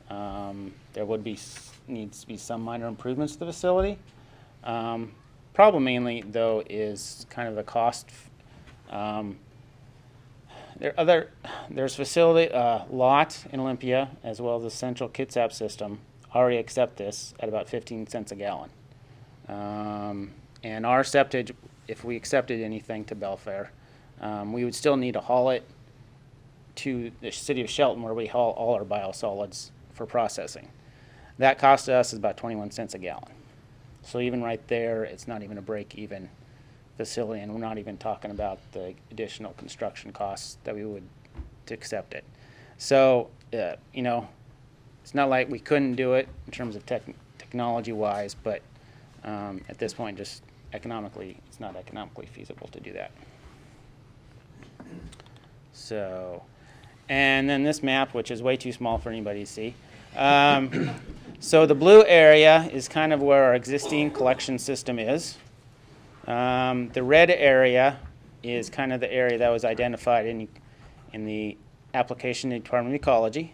There would needs to be some minor improvements to the facility. Problem mainly, though, is kind of the cost. There's facility lot in Olympia, as well as the central Kitsap system, already accept this at about 15 cents a gallon. And our septage, if we accepted anything to Belfair, we would still need to haul it to the city of Shelton, where we haul all our biosolids for processing. That cost us is about 21 cents a gallon. So even right there, it's not even a break-even facility, and we're not even talking about the additional construction costs that we would to accept it. So, it's not like we couldn't do it in terms of technology-wise, but at this point, just economically, it's not economically feasible to do that. So, and then this map, which is way too small for anybody to see. So the blue area is kind of where our existing collection system is. The red area is kind of the area that was identified in the application to the Department of Ecology.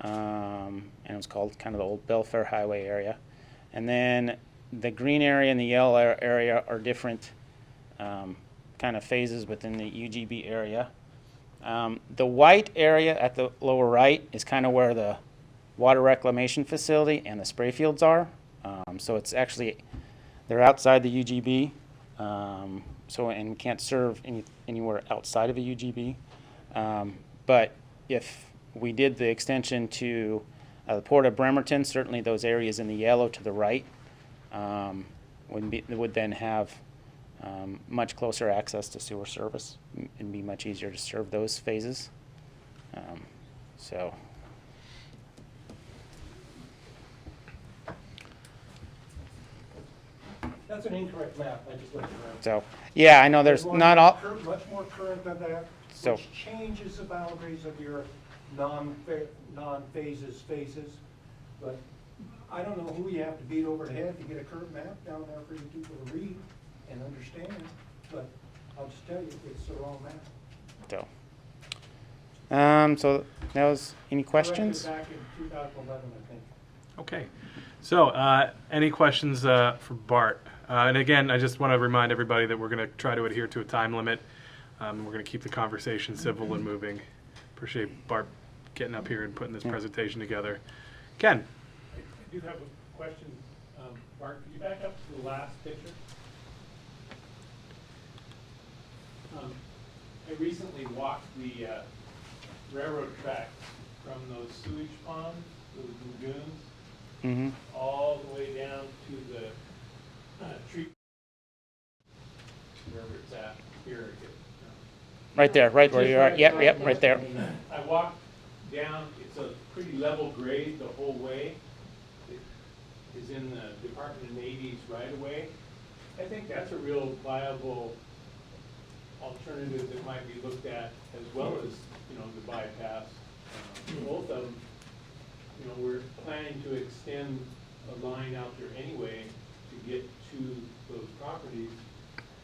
And it was called kind of the old Belfair Highway area. And then the green area and the yellow area are different kind of phases within the UGB area. The white area at the lower right is kind of where the water reclamation facility and the spray fields are. So it's actually, they're outside the UGB. And we can't serve anywhere outside of a UGB. But if we did the extension to the Port of Bremerton, certainly those areas in the yellow to the right would then have much closer access to sewer service and be much easier to serve those phases.
That's an incorrect map, I just looked it up.
So, yeah, I know there's
one
not all.
Much more current than that,
So-
which changes the boundaries of your non-phases, but I don't know who you have to beat over the head to get a current map down there for you people to read and understand, but I'll just tell you, it's the wrong map.
So that was any questions?
Corrected back in 2011, I think.
Okay. So, any questions for Bart? And again, I just want to remind everybody that we're going to try to adhere to a time limit. We're going to keep the conversation civil and moving. Appreciate Bart getting up here and putting this presentation together. Ken?
I do have a question. Bart, could you back up to the last picture? I recently walked the railroad tracks from those sewage ponds, those lagoons,
Mm-hmm.
all the way down to the tree, wherever it's at, here.
Right there, right where you are. Yep, right there.
I walked down, it's a pretty level grade the whole way. It is in the Department of Navy's right of way. I think that's a real viable alternative that might be looked at, as well as, the bypass. Both of them, we're planning to extend a line out there anyway to get to those properties.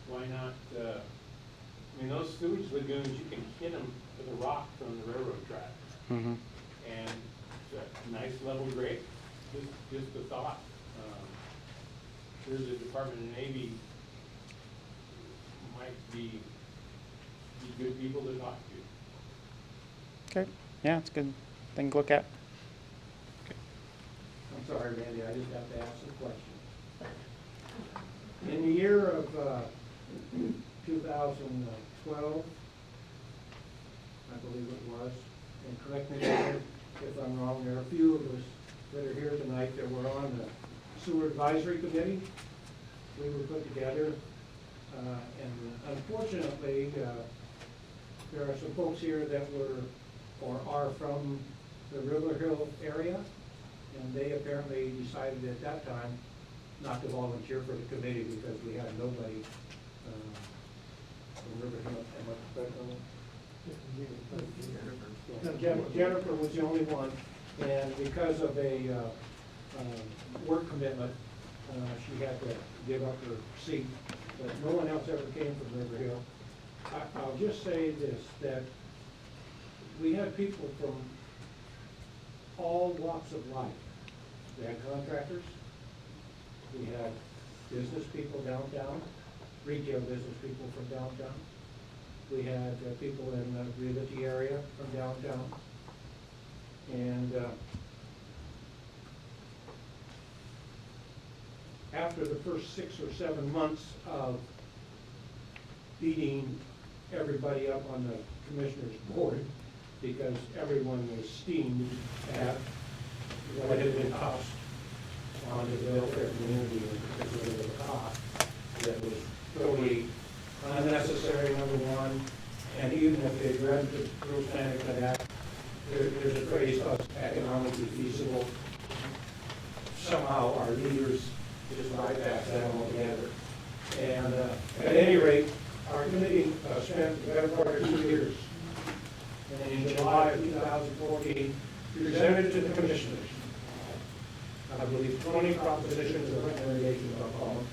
Why not, those sewage lagoons, you can hit them with a rock from the railroad tracks.
Mm-hmm.
And it's a nice level grade, just a thought. There's a Department of Navy, might be good people to talk to.
Okay. Yeah, it's a good thing to look at.
I'm sorry, Randy, I just have to ask a question. In the year of 2012, I believe it was, and correct me if I'm wrong, there are a few of us that are here tonight that were on the sewer advisory committee. We were put together, and unfortunately, there are some folks here that were or are from the River Hill area, and they apparently decided at that time not to volunteer for the committee because we had nobody from River Hill. Jennifer was the only one, and because of a work commitment, she had to give up her seat, but no one else ever came from River Hill. I'll just say this, that we had people from all walks of life. We had contractors, we had business people downtown, retail business people from downtown. We had people in the Realty area from downtown. And after the first 6 or 7 months of beating everybody up on the commissioner's board, because everyone was steamed at what had been cost on the Belfair community, and particularly the cost that was totally unnecessary, number one, and even if they read the rules standard for that, there's a phrase called economically feasible. Somehow our leaders just bypass that altogether. And at any rate, our committee spent the better part of 2 years. And in July of 2014, presented to the commissioners, I believe 20 propositions or recommendations, I'll call them,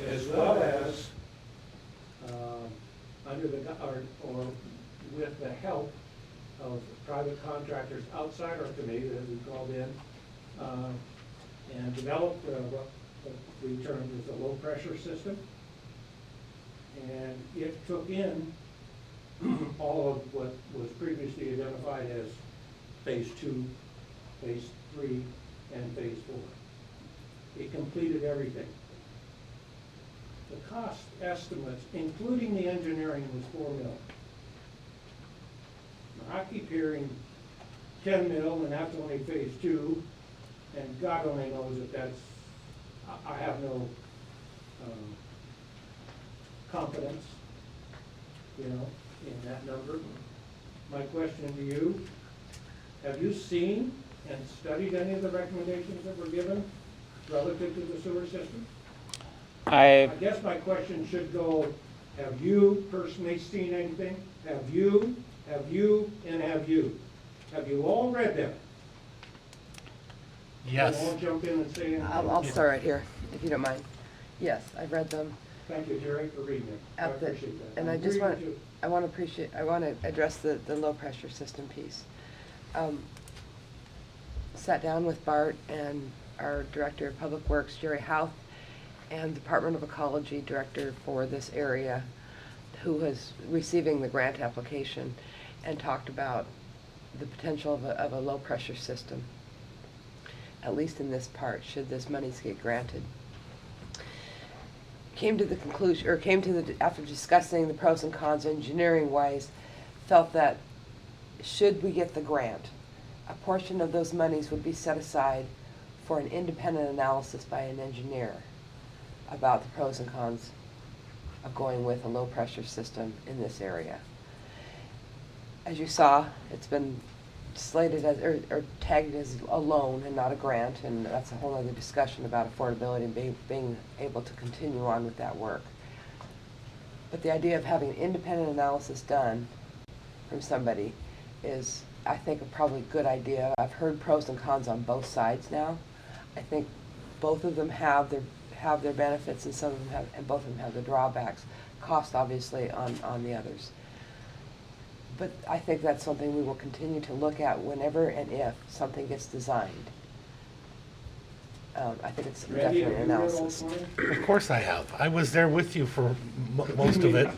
as well as under the, or with the help of private contractors outside our committee that we called in, and developed what we termed as a low pressure system. And it took in all of what was previously identified as phase 2, phase 3, and phase 4. It completed everything. The cost estimates, including the engineering, was $4 million. Now, I keep hearing 10 mil, and that's only phase 2, and God only knows if that's, I have no confidence, in that number. My question to you, have you seen and studied any of the recommendations that were given relative to the sewer system? I guess my question should go, have you personally seen anything? Have you, and have you? Have you all read them?
Yes.
I won't jump in and say anything.
I'll start right here, if you don't mind. Yes, I've read them.
Thank you, Jerry, for reading it. I
At the-
appreciate that.
And I just
agree
want,
with you.
I want to address the low pressure system piece. Sat down with Bart and our Director of Public Works, Jerry Houth, and Department of Ecology Director for this area, who was receiving the grant application and talked about the potential of a low-pressure system, at least in this part, should this monies get granted. Came to the conclusion, or after discussing the pros and cons engineering-wise, felt that should we get the grant, a portion of those monies would be set aside for an independent analysis by an engineer about the pros and cons of going with a low-pressure system in this area. As you saw, it's been slated as, or tagged as a loan and not a grant, and that's a whole other discussion about affordability and being able to continue on with that work. But the idea of having an independent analysis done from somebody is, I think, a probably good idea. I've heard pros and cons on both sides now. I think both of them have their benefits, and some of them have, and both of them have the drawbacks. Cost, obviously, on the others. But I think that's something we will continue to look at whenever and if something gets designed. I think it's definitely an analysis.
Of course I have. I was there with you for most of it.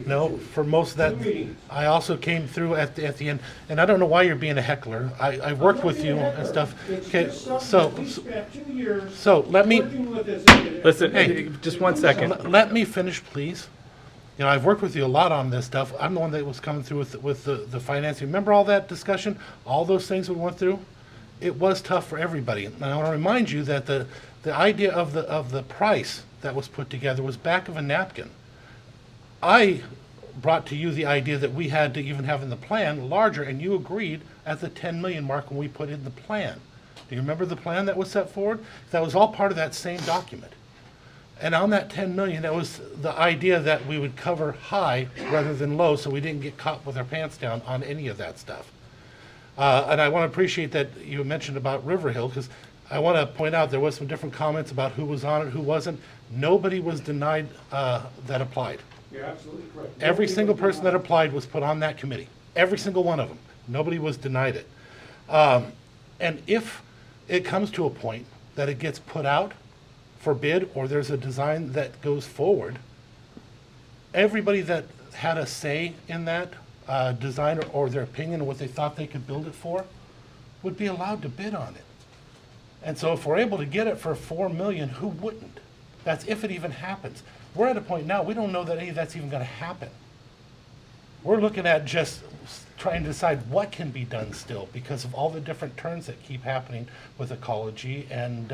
No, for most of that. I also came through at the end, and I don't know why you're being a heckler. I worked with you and stuff. Okay, so let me,
Listen,
Hey.
just one second.
let me finish, please. You know, I've worked with you a lot on this stuff. I'm the one that was coming through with the financing. Remember all that discussion? All those things we went through? It was tough for everybody. And I want to remind you that the idea of the price that was put together was back of a napkin. I brought to you the idea that we had to even have in the plan larger, and you agreed at the 10 million mark when we put in the plan. Do you remember the plan that was set forward? That was all part of that same document. And on that 10 million, that was the idea that we would cover high rather than low, so we didn't get caught with our pants down on any of that stuff. And I want to appreciate that you mentioned about River Hill, because I want to point out there was some different comments about who was on it, who wasn't. Nobody was denied that applied.
You're absolutely correct.
Every single person that applied was put on that committee. Every single one of them. Nobody was denied it. And if it comes to a point that it gets put out for bid, or there's a design that goes forward, everybody that had a say in that design or their opinion of what they thought they could build it for would be allowed to bid on it. And so if we're able to get it for 4 million, who wouldn't? That's if it even happens. We're at a point now, we don't know that any of that's even going to happen. We're looking at just trying to decide what can be done still because of all the different turns that keep happening with ecology and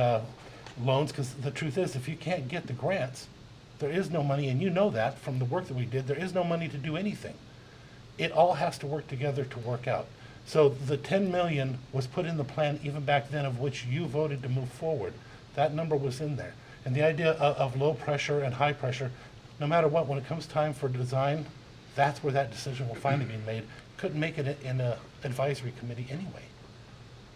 loans, because the truth is, if you can't get the grants, there is no money, and you know that from the work that we did, there is no money to do anything. It all has to work together to work out. So the 10 million was put in the plan even back then, of which you voted to move forward. That number was in there. And the idea of low pressure and high pressure, no matter what, when it comes time for design, that's where that decision will finally be made. Couldn't make it in an advisory committee anyway.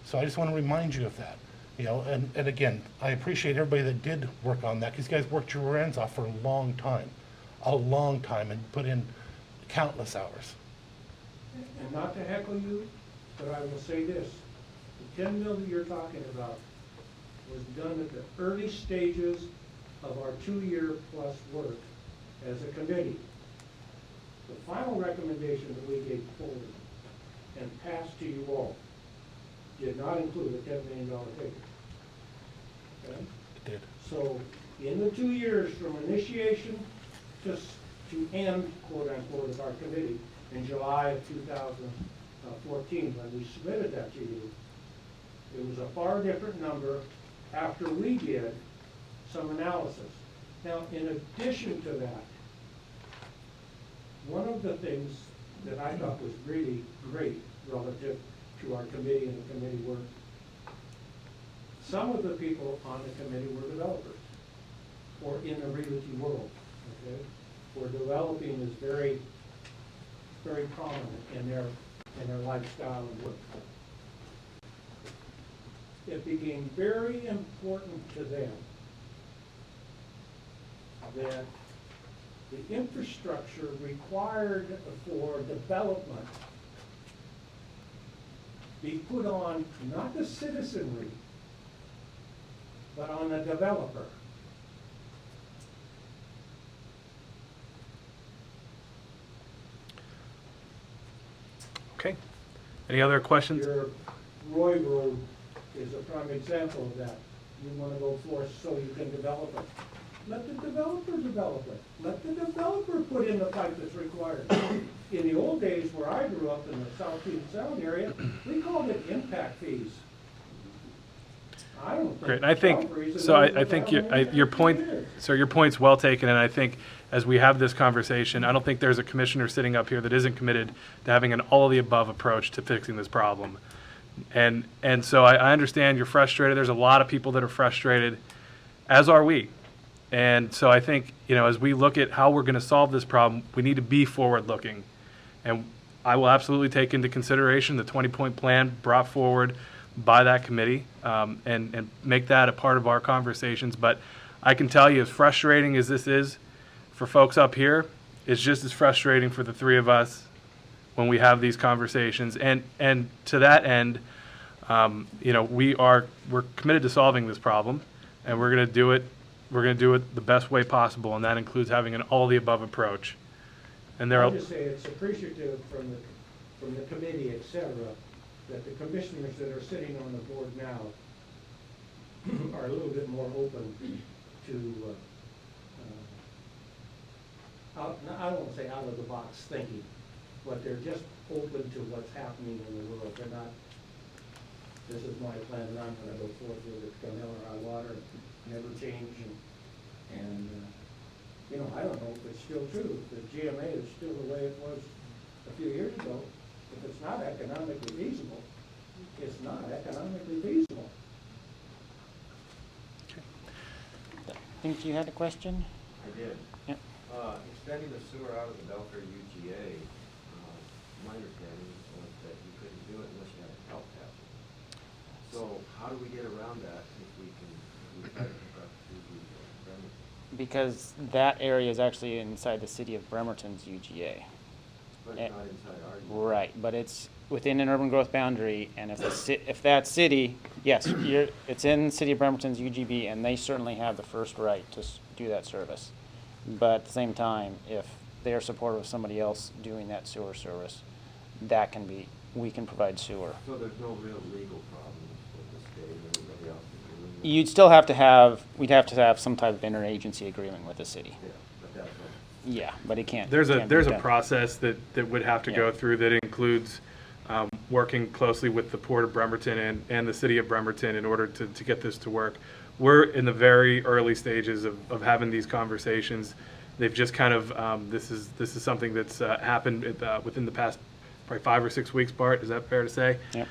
So I just want to remind you of that. You know, and again, I appreciate everybody that did work on that, because you guys worked your ends off for a long time, and put in countless hours.
And not to heckle you, but I will say this. The 10 mil that you're talking about was done at the early stages of our 2-year plus work as a committee. The final recommendation that we gave forward and passed to you all did not include a $10 million figure. Okay?
It did.
So in the 2 years from initiation to end, quote unquote, of our committee in July of 2014, when we submitted that to you, it was a far different number after we did some analysis. Now, in addition to that, one of the things that I thought was really great relative to our committee and the committee work, some of the people on the committee were developers, or in the realty world, okay? Where developing is very, very prominent in their lifestyle and work. It became very important to them that the infrastructure required for development be put on not the citizenry, but on the developer.
Okay. Any other questions?
Your Roy Road is a prime example of that. You wanna go force so you can develop it. Let the developer develop it. Let the developer put in the pipe that's required. In the old days where I grew up in the South Puget Sound area, we called it impact fees. I don't think.
Great, and I think,
Calvary's
so
another
I think
development
your
impact
point,
fee is.
so your point's well taken, and I think as we have this conversation, I don't think there's a commissioner sitting up here that isn't committed to having an all-of-the-above approach to fixing this problem. And so I understand you're frustrated. There's a lot of people that are frustrated, as are we. And so I think, as we look at how we're going to solve this problem, we need to be forward-looking. And I will absolutely take into consideration the 20-point plan brought forward by that committee, and make that a part of our conversations. But I can tell you, as frustrating as this is for folks up here, it's just as frustrating for the three of us when we have these conversations. And to that end, we're committed to solving this problem, and we're going to do it. We're going to do it the best way possible, and that includes having an all-the-above approach. And there
I'll
are,
just say it's appreciative from the committee, et cetera, that the commissioners that are sitting on the board now are a little bit more open to, I don't want to say out of the box thinking, but they're just open to what's happening in the world. They're not, this is my plan and I'm gonna go forth with it, come hell or high water, never change, and I don't know if it's still true. The GMA is still the way it was a few years ago. If it's not economically feasible, it's not economically feasible.
I think you had a question?
I did.
Yep.
Extending the sewer out of the Belfair UGA, my understanding was that you couldn't do it unless you had a health hazard. So how do we get around that if we try to hook up to the Bremerton?
Because that area is actually inside the city of Bremerton's UGA.
But it's not inside our UGA.
Right, but it's within an urban growth boundary, and if that city, yes, it's in the city of Bremerton's UGB, and they certainly have the first right to do that service. But at the same time, if they're supportive of somebody else doing that sewer service, we can provide sewer.
So there's no real legal problems with the state or anybody else doing it?
We'd have to have some type of interagency agreement with the city.
Yeah, but that's all.
Yeah, but it can't.
there's
can't be
a
done.
process that would have to go
Yeah.
through that includes working closely with the Port of Bremerton and the City of Bremerton in order to get this to work. We're in the very early stages of having these conversations. They've just kind of, this is something that's happened within the past probably 5 or 6 weeks, Bart, is that fair to say?
Yep.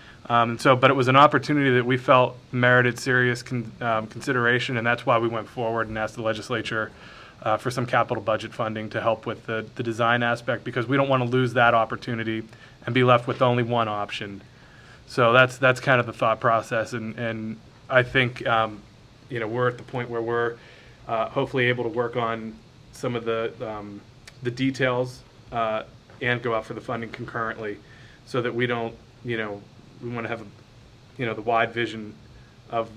But it was an opportunity that we felt merited serious consideration, and that's why we went forward and asked the legislature for some capital budget funding to help with the design aspect, because we don't want to lose that opportunity and be left with only one option. So that's kind of the thought process, and I think we're at the point where we're hopefully able to work on some of the details and go out for the funding concurrently, so that we don't we want to have the wide vision of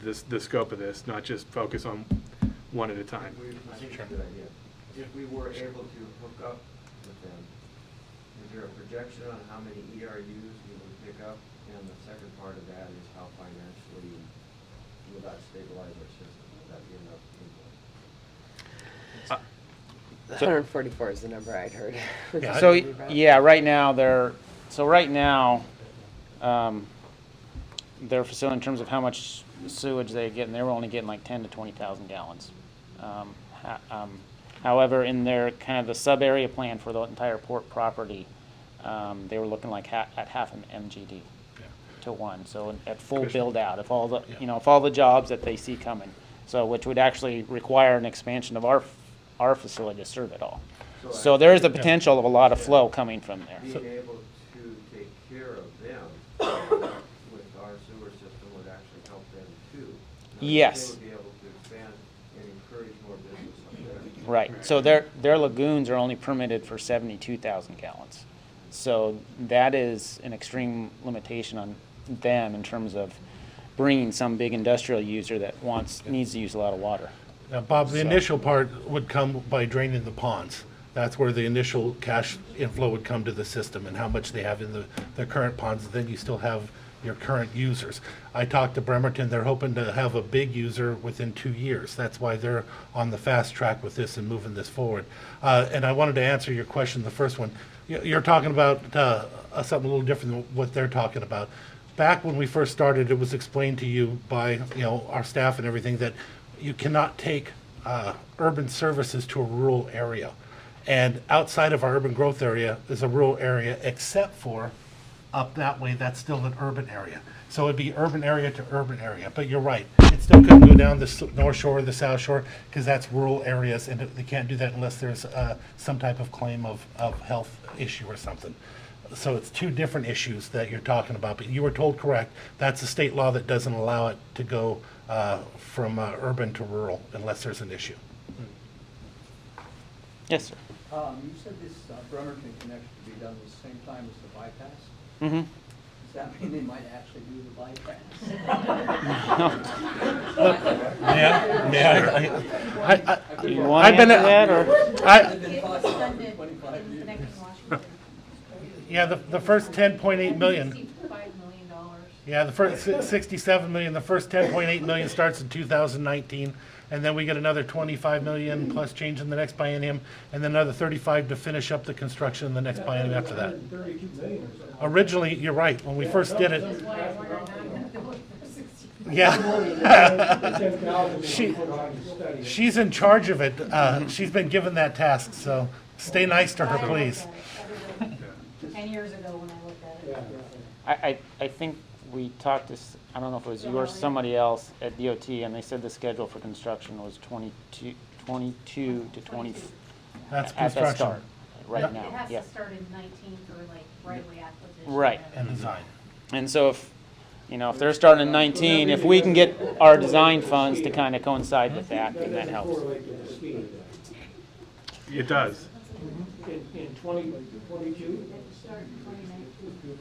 the scope of this, not just focus on one at a time.
I think it's a good idea. If we were able to hook up with them, is there a projection on how many ERUs we would pick up? And the second part of that is how financially will that stabilize our system? Will that be enough input?
144 is the number I'd heard.
Yeah,
So, yeah, right now, their facility, in terms of how much sewage they get, and they were only getting like 10 to 20,000 gallons. However, in their kind of the sub-area plan for the entire port property, they were looking like at half an MGD to one. So at full build out, if all the jobs that they see coming, so which would actually require an expansion of our facility to serve it all. So there is the potential of a lot of flow coming from there.
Being able to take care of them with our sewer system would actually help them too. Now,
Yes.
they would be able to expand and encourage more business up there.
Right, so their lagoons are only permitted for 72,000 gallons. So that is an extreme limitation on them in terms of bringing some big industrial user that needs to use a lot of water.
Now, Bob, the
So-
initial part would come by draining the ponds. That's where the initial cash inflow would come to the system and how much they have in the current ponds. Then you still have your current users. I talked to Bremerton, they're hoping to have a big user within 2 years. That's why they're on the fast track with this and moving this forward. And I wanted to answer your question, the first one. You're talking about something a little different than what they're talking about. Back when we first started, it was explained to you by our staff and everything that you cannot take urban services to a rural area. And outside of our urban growth area is a rural area, except for up that way, that's still an urban area. So it'd be urban area to urban area. But you're right, it still couldn't go down the North Shore or the South Shore because that's rural areas, and they can't do that unless there's some type of claim of health issue or something. So it's two different issues that you're talking about. But you were told correct. That's a state law that doesn't allow it to go from urban to rural unless there's an issue.
Yes, sir.
You said this Bremerton connection to be done at the same time as the bypass.
Mm-hmm.
Does that mean they might actually do the bypass?
Yeah.
Do you want
I've
to
been
answer that, or?
It's funded in connecting Washington.
Yeah, the first 10.8 million.
$65 million.
Yeah, the first 67 million, the first 10.8 million starts in 2019, and then we get another 25 million plus change in the next biennium, and then another 35 to finish up the construction in the next biennium after that.
132 million or something.
Originally, you're right, when we first did it,
That's why I wondered now.
yeah.
10,000
She-
put on the study.
She's in charge of it. She's been given that task, so stay nice to her, please.
10 years ago when I looked at it.
I think we talked to, I don't know if it was you or somebody else at DOT, and they said the schedule for construction was 22 to 20
That's
at the
construction
start, right
Yep.
now,
It has
yeah.
to start in 19 for like right-of-way acquisition.
Right.
and design.
And so if they're starting in 19, if we can get our design funds to kind of coincide with that, then that helps.
Correlate to the speed.
It does.
In 2022?
Start in 2019. You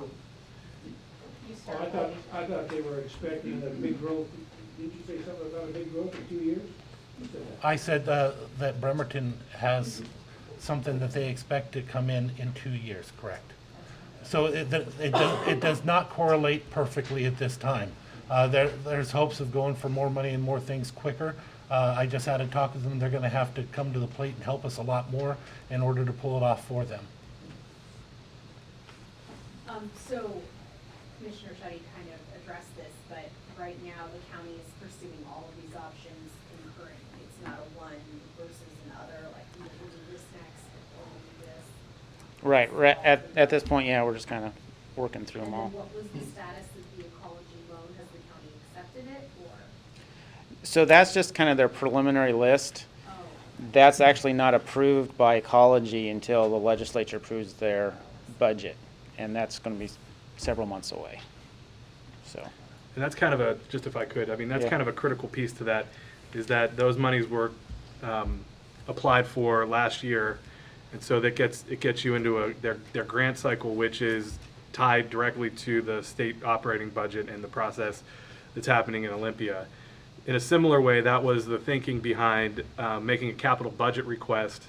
Oh,
start.
I thought they were expecting a big growth. Didn't you say something about a big growth in 2 years? You said that.
I said that Bremerton has something that they expect to come in 2 years, correct? So it does not correlate perfectly at this time. There's hopes of going for more money and more things quicker. I just had a talk with them. They're going to have to come to the plate and help us a lot more in order to pull it off for them.
So Commissioner Shetty kind of addressed this, but right now the county is pursuing all of these options concurrently. It's not a one versus another, like we'll do this next or we'll do this.
Right, at this point, yeah, we're just kind of working through them
And
all.
then what was the status of the ecology loan? Has the county accepted it or?
So that's just kind of their preliminary list.
Oh,
That's actually not approved by ecology until the legislature approves their budget, and that's going to be several months away. So,
And that's kind of a, just if I could, I mean, that's
Yeah.
kind of a critical piece to that, is that those monies were applied for last year, and so it gets you into their grant cycle, which is tied directly to the state operating budget and the process that's happening in Olympia. In a similar way, that was the thinking behind making a capital budget request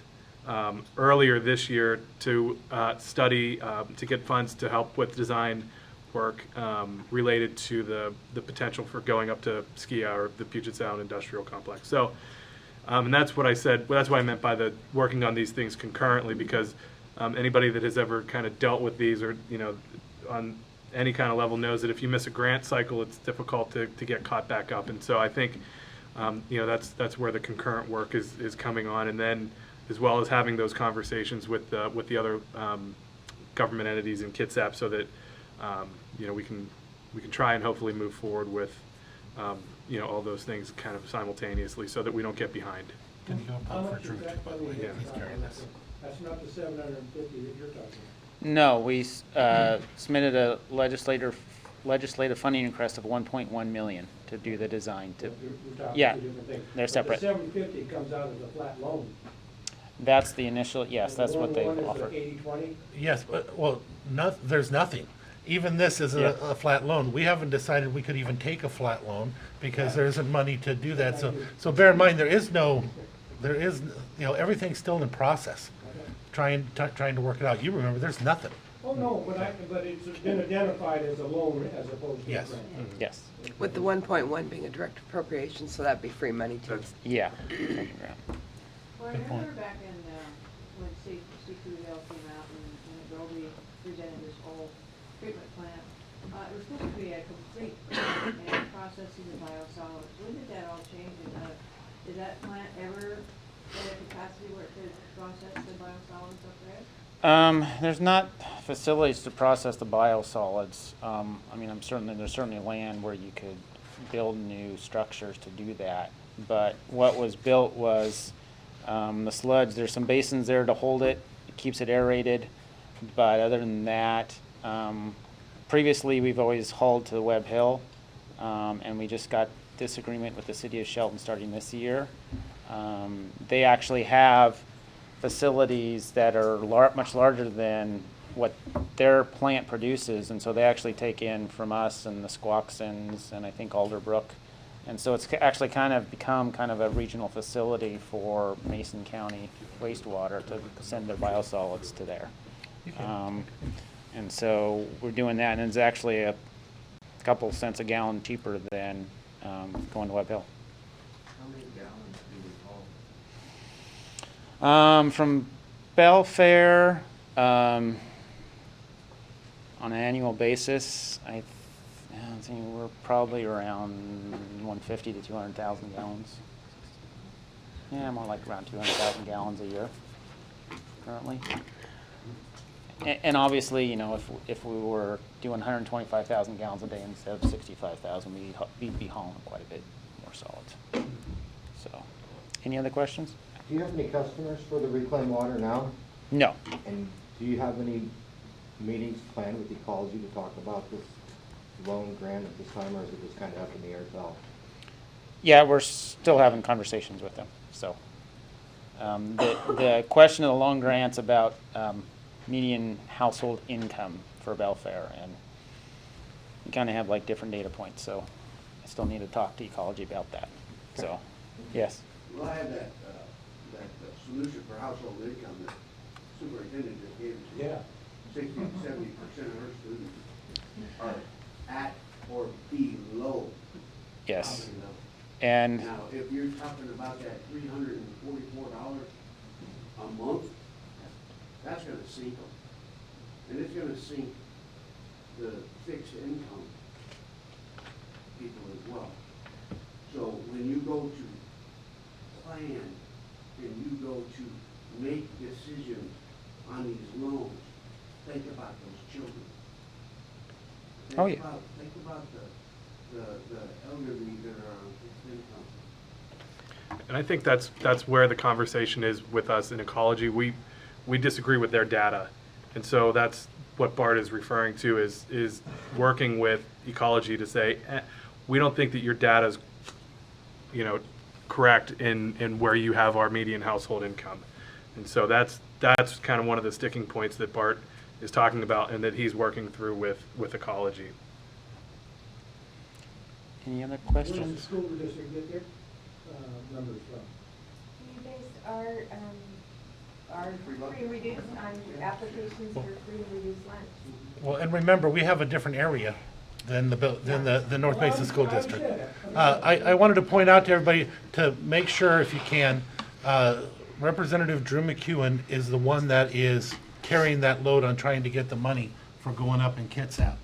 earlier this year to study, to get funds to help with design work related to the potential for going up to SKIA or the Puget Sound Industrial Complex. So, and that's what I said, well, that's what I meant by the working on these things concurrently, because anybody that has ever kind of dealt with these or, on any kind of level knows that if you miss a grant cycle, it's difficult to get caught back up. And so I think, that's where the concurrent work is coming on. And then as well as having those conversations with the other government entities in Kitsap so that, we can try and hopefully move forward with, all those things kind of simultaneously so that we don't get behind.
Can you go
How
up for
much is
Drew,
that
by the way?
money?
He's carrying this.
That's not the 750 that you're talking
no, we submitted a legislative funding request of 1.1 million to do the design.
about. You're talking
Yeah,
two different things.
they're separate.
But the 750 comes out as a flat loan.
That's the initial, yes, that's what they
One is
offer.
the 80/20.
Yes, but, well, there's nothing. Even this is
Yeah.
a flat loan. We haven't decided we could even take a flat loan because there isn't money to do that. So bear in mind, everything's still in process. trying to work it out. You remember, there's nothing.
Oh, no, but it's been identified as a loan as opposed to a
Yes.
grant.
Yes.
With the 1.1 being a direct appropriation, so that'd be free money too.
Yeah.
Well, I
Good point.
remember back in, when C2L came out and Adobe presented this whole treatment plant, it was supposed to be a complete plant and processing the biosolids. When did that all change? And, did that plant ever at a capacity where it could process the biosolids up there?
There's not facilities to process the biosolids. I mean, there's certainly land where you could build new structures to do that. But what was built was the sludge. There's some basins there to hold it. It keeps it aerated. But other than that, previously we've always hauled to the Webb Hill, and we just got this agreement with the city of Shelton starting this year. They actually have facilities that are much larger than what their plant produces, and so they actually take in from us and the Squaxins and I think Alderbrook, and so it's actually kind of become kind of a regional facility for Mason County wastewater to send their biosolids to there. And so we're doing that, and it's actually a couple cents a gallon cheaper than going to Webb Hill.
How many gallons do we haul?
From Belfair, on an annual basis, I think we're probably around 150 to 200,000 gallons. Yeah, more like around 200,000 gallons a year currently. And obviously, you know, if we were doing 125,000 gallons a day instead of 65,000, we'd be hauling quite a bit more solids. So, any other questions?
Do you have any customers for the reclaimed water now?
No.
And do you have any meetings planned with Ecology to talk about this loan grant at this time, or is it just kind of up in the air till?
Yeah, we're still having conversations with them. So, the question of the loan grant's about median household income for Belfair, and we kind of have like different data points. So, I still need to talk to Ecology about that. So, yes.
Well, I have that solution for household income that superintendent just gave us.
Yeah.
60 to 70% of our students are at or below
Yes.
poverty level.
And
Now, if you're talking about that $344 a month, that's gonna sink them. And it's gonna sink the fixed income people as well. So when you go to plan and you go to make decisions on these loans, think about those children. Think
Oh, yeah.
Think about the elderly that are on fixed income.
And I think that's where the conversation is with us in Ecology. We disagree with their data. And so that's what Bart is referring to is working with Ecology to say, we don't think that your data's, you know, correct in where you have our median household income. And so that's kind of one of the sticking points that Bart is talking about and that he's working through with Ecology.
any other
Where does the
questions?
school district get their numbers from?
We based our free and reduced on applications for free and reduced lunch.
Well, and remember, we have a different area than the North Mason School District. I wanted to point out to everybody to make sure, if you can, Representative Drew McEwen is the one that is carrying that load on trying to get the money for going up in Kitsap.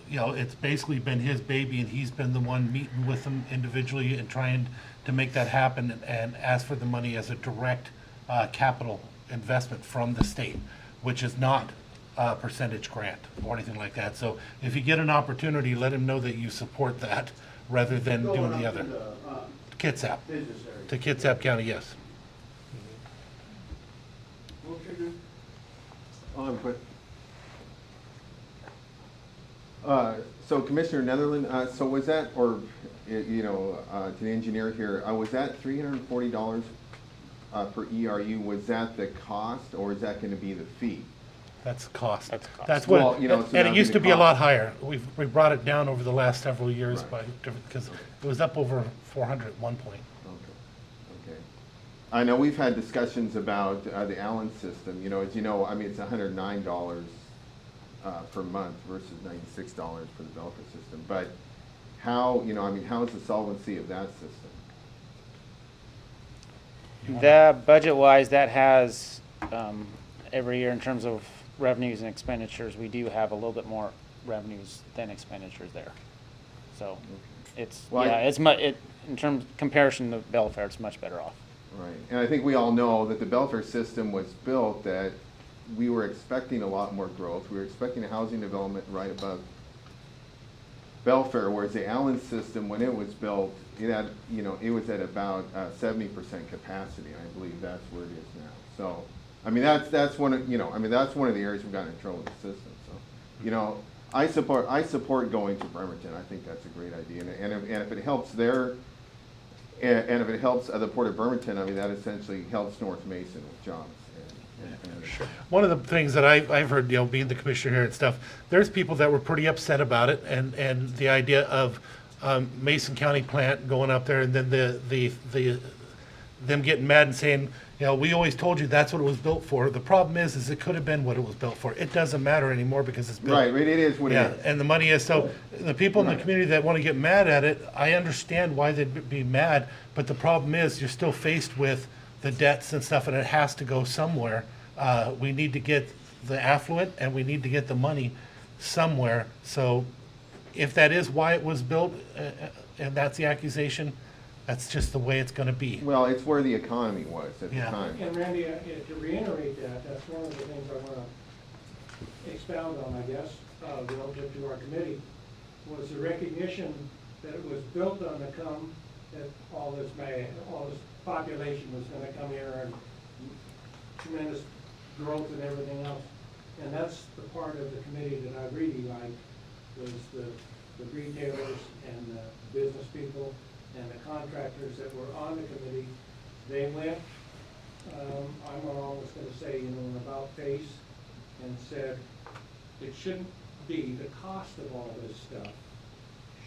You know, it's basically been his baby, and he's been the one meeting with them individually and trying to make that happen and ask for the money as a direct capital investment from the state, which is not a percentage grant or anything like that. So if you get an opportunity, let him know that you support that rather than doing the other. Kitsap,
Business area.
to Kitsap County, yes.
What's your name?
So Commissioner Netherland, so was that, or, you know, to the engineer here, was that $340 per ERU, was that the cost, or is that gonna be the fee?
That's the cost.
That's the cost.
That's what,
Well, you know, so
and
that
it used
would
to
be
be a
the
lot
cost.
higher. We brought it down over the last several years
Right.
by, because it was up over 400 at one point.
Okay, I know we've had discussions about the Allen system. You know, as you know, I mean, it's $109 per month versus $96 for the Belfair system. But how, you know, I mean, how is the solvency of that system?
That budget-wise, that has, every year in terms of revenues and expenditures, we do have a little bit more revenues than expenditures there. So it's,
Well,
yeah, in terms, comparison to Belfair, it's much better off.
Right, and I think we all know that the Belfair system was built that we were expecting a lot more growth. We were expecting a housing development right above Belfair, whereas the Allen system, when it was built, it had, you know, it was at about 70% capacity. I believe that's where it is now. So, I mean, that's one of, you know, I mean, that's one of the areas we've gotten in trouble with the system. So, you know, I support going to Bremerton. I think that's a great idea, and if it helps there. And if it helps the Port of Bremerton, I mean, that essentially helps North Mason with jobs.
Sure. One of the things that I've heard, you know, being the commissioner here and stuff, there's people that were pretty upset about it, and the idea of Mason County plant going up there, and then them getting mad and saying, you know, we always told you that's what it was built for. The problem is it could have been what it was built for. It doesn't matter anymore because it's built.
Right, it is what it is.
And the money is, so the people in the community that want to get mad at it, I understand why they'd be mad, but the problem is you're still faced with the debts and stuff, and it has to go somewhere. We need to get the affluent, and we need to get the money somewhere. So if that is why it was built, and that's the accusation, that's just the way it's going to be.
Well, it's where the economy was at the time.
And Randy, to reiterate that, that's one of the things I want to expound on, I guess, relative to our committee, was the recognition that it was built on the come, that all this population was going to come here and tremendous growth and everything else. And that's the part of the committee that I really liked, was the retailers and the business people and the contractors that were on the committee. They went, I'm almost going to say, you know, an about face, and said it shouldn't be, the cost of all this stuff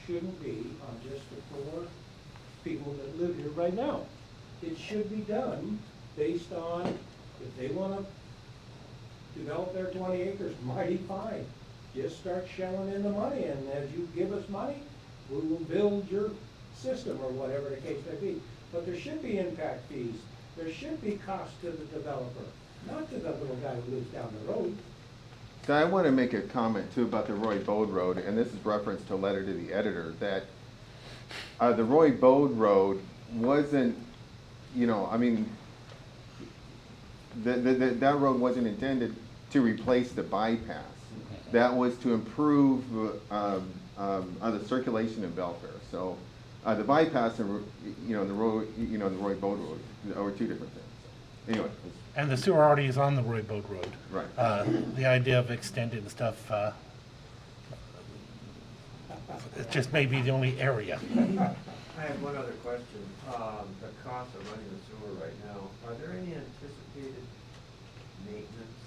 shouldn't be on just the 4 people that live here right now. It should be done based on, if they want to develop their 20 acres, mighty fine. Just start shelling in the money, and as you give us money, we will build your system, or whatever the case may be. But there should be impact fees. There should be cost to the developer, not to the little guy who lives down the road.
So I want to make a comment too about the Roy Bode Road, and this is reference to a letter to the editor, that the Roy Bode Road wasn't, you know, I mean, that road wasn't intended to replace the bypass. That was to improve the circulation in Belfair. So the bypass and, you know, the road, you know, the Roy Bode Road are 2 different things. Anyway.
And the sewer already is on the Roy Bode Road.
Right.
The idea of extending stuff, it just may be the only area.
I have one other question. The cost of running the sewer right now, are there any anticipated maintenance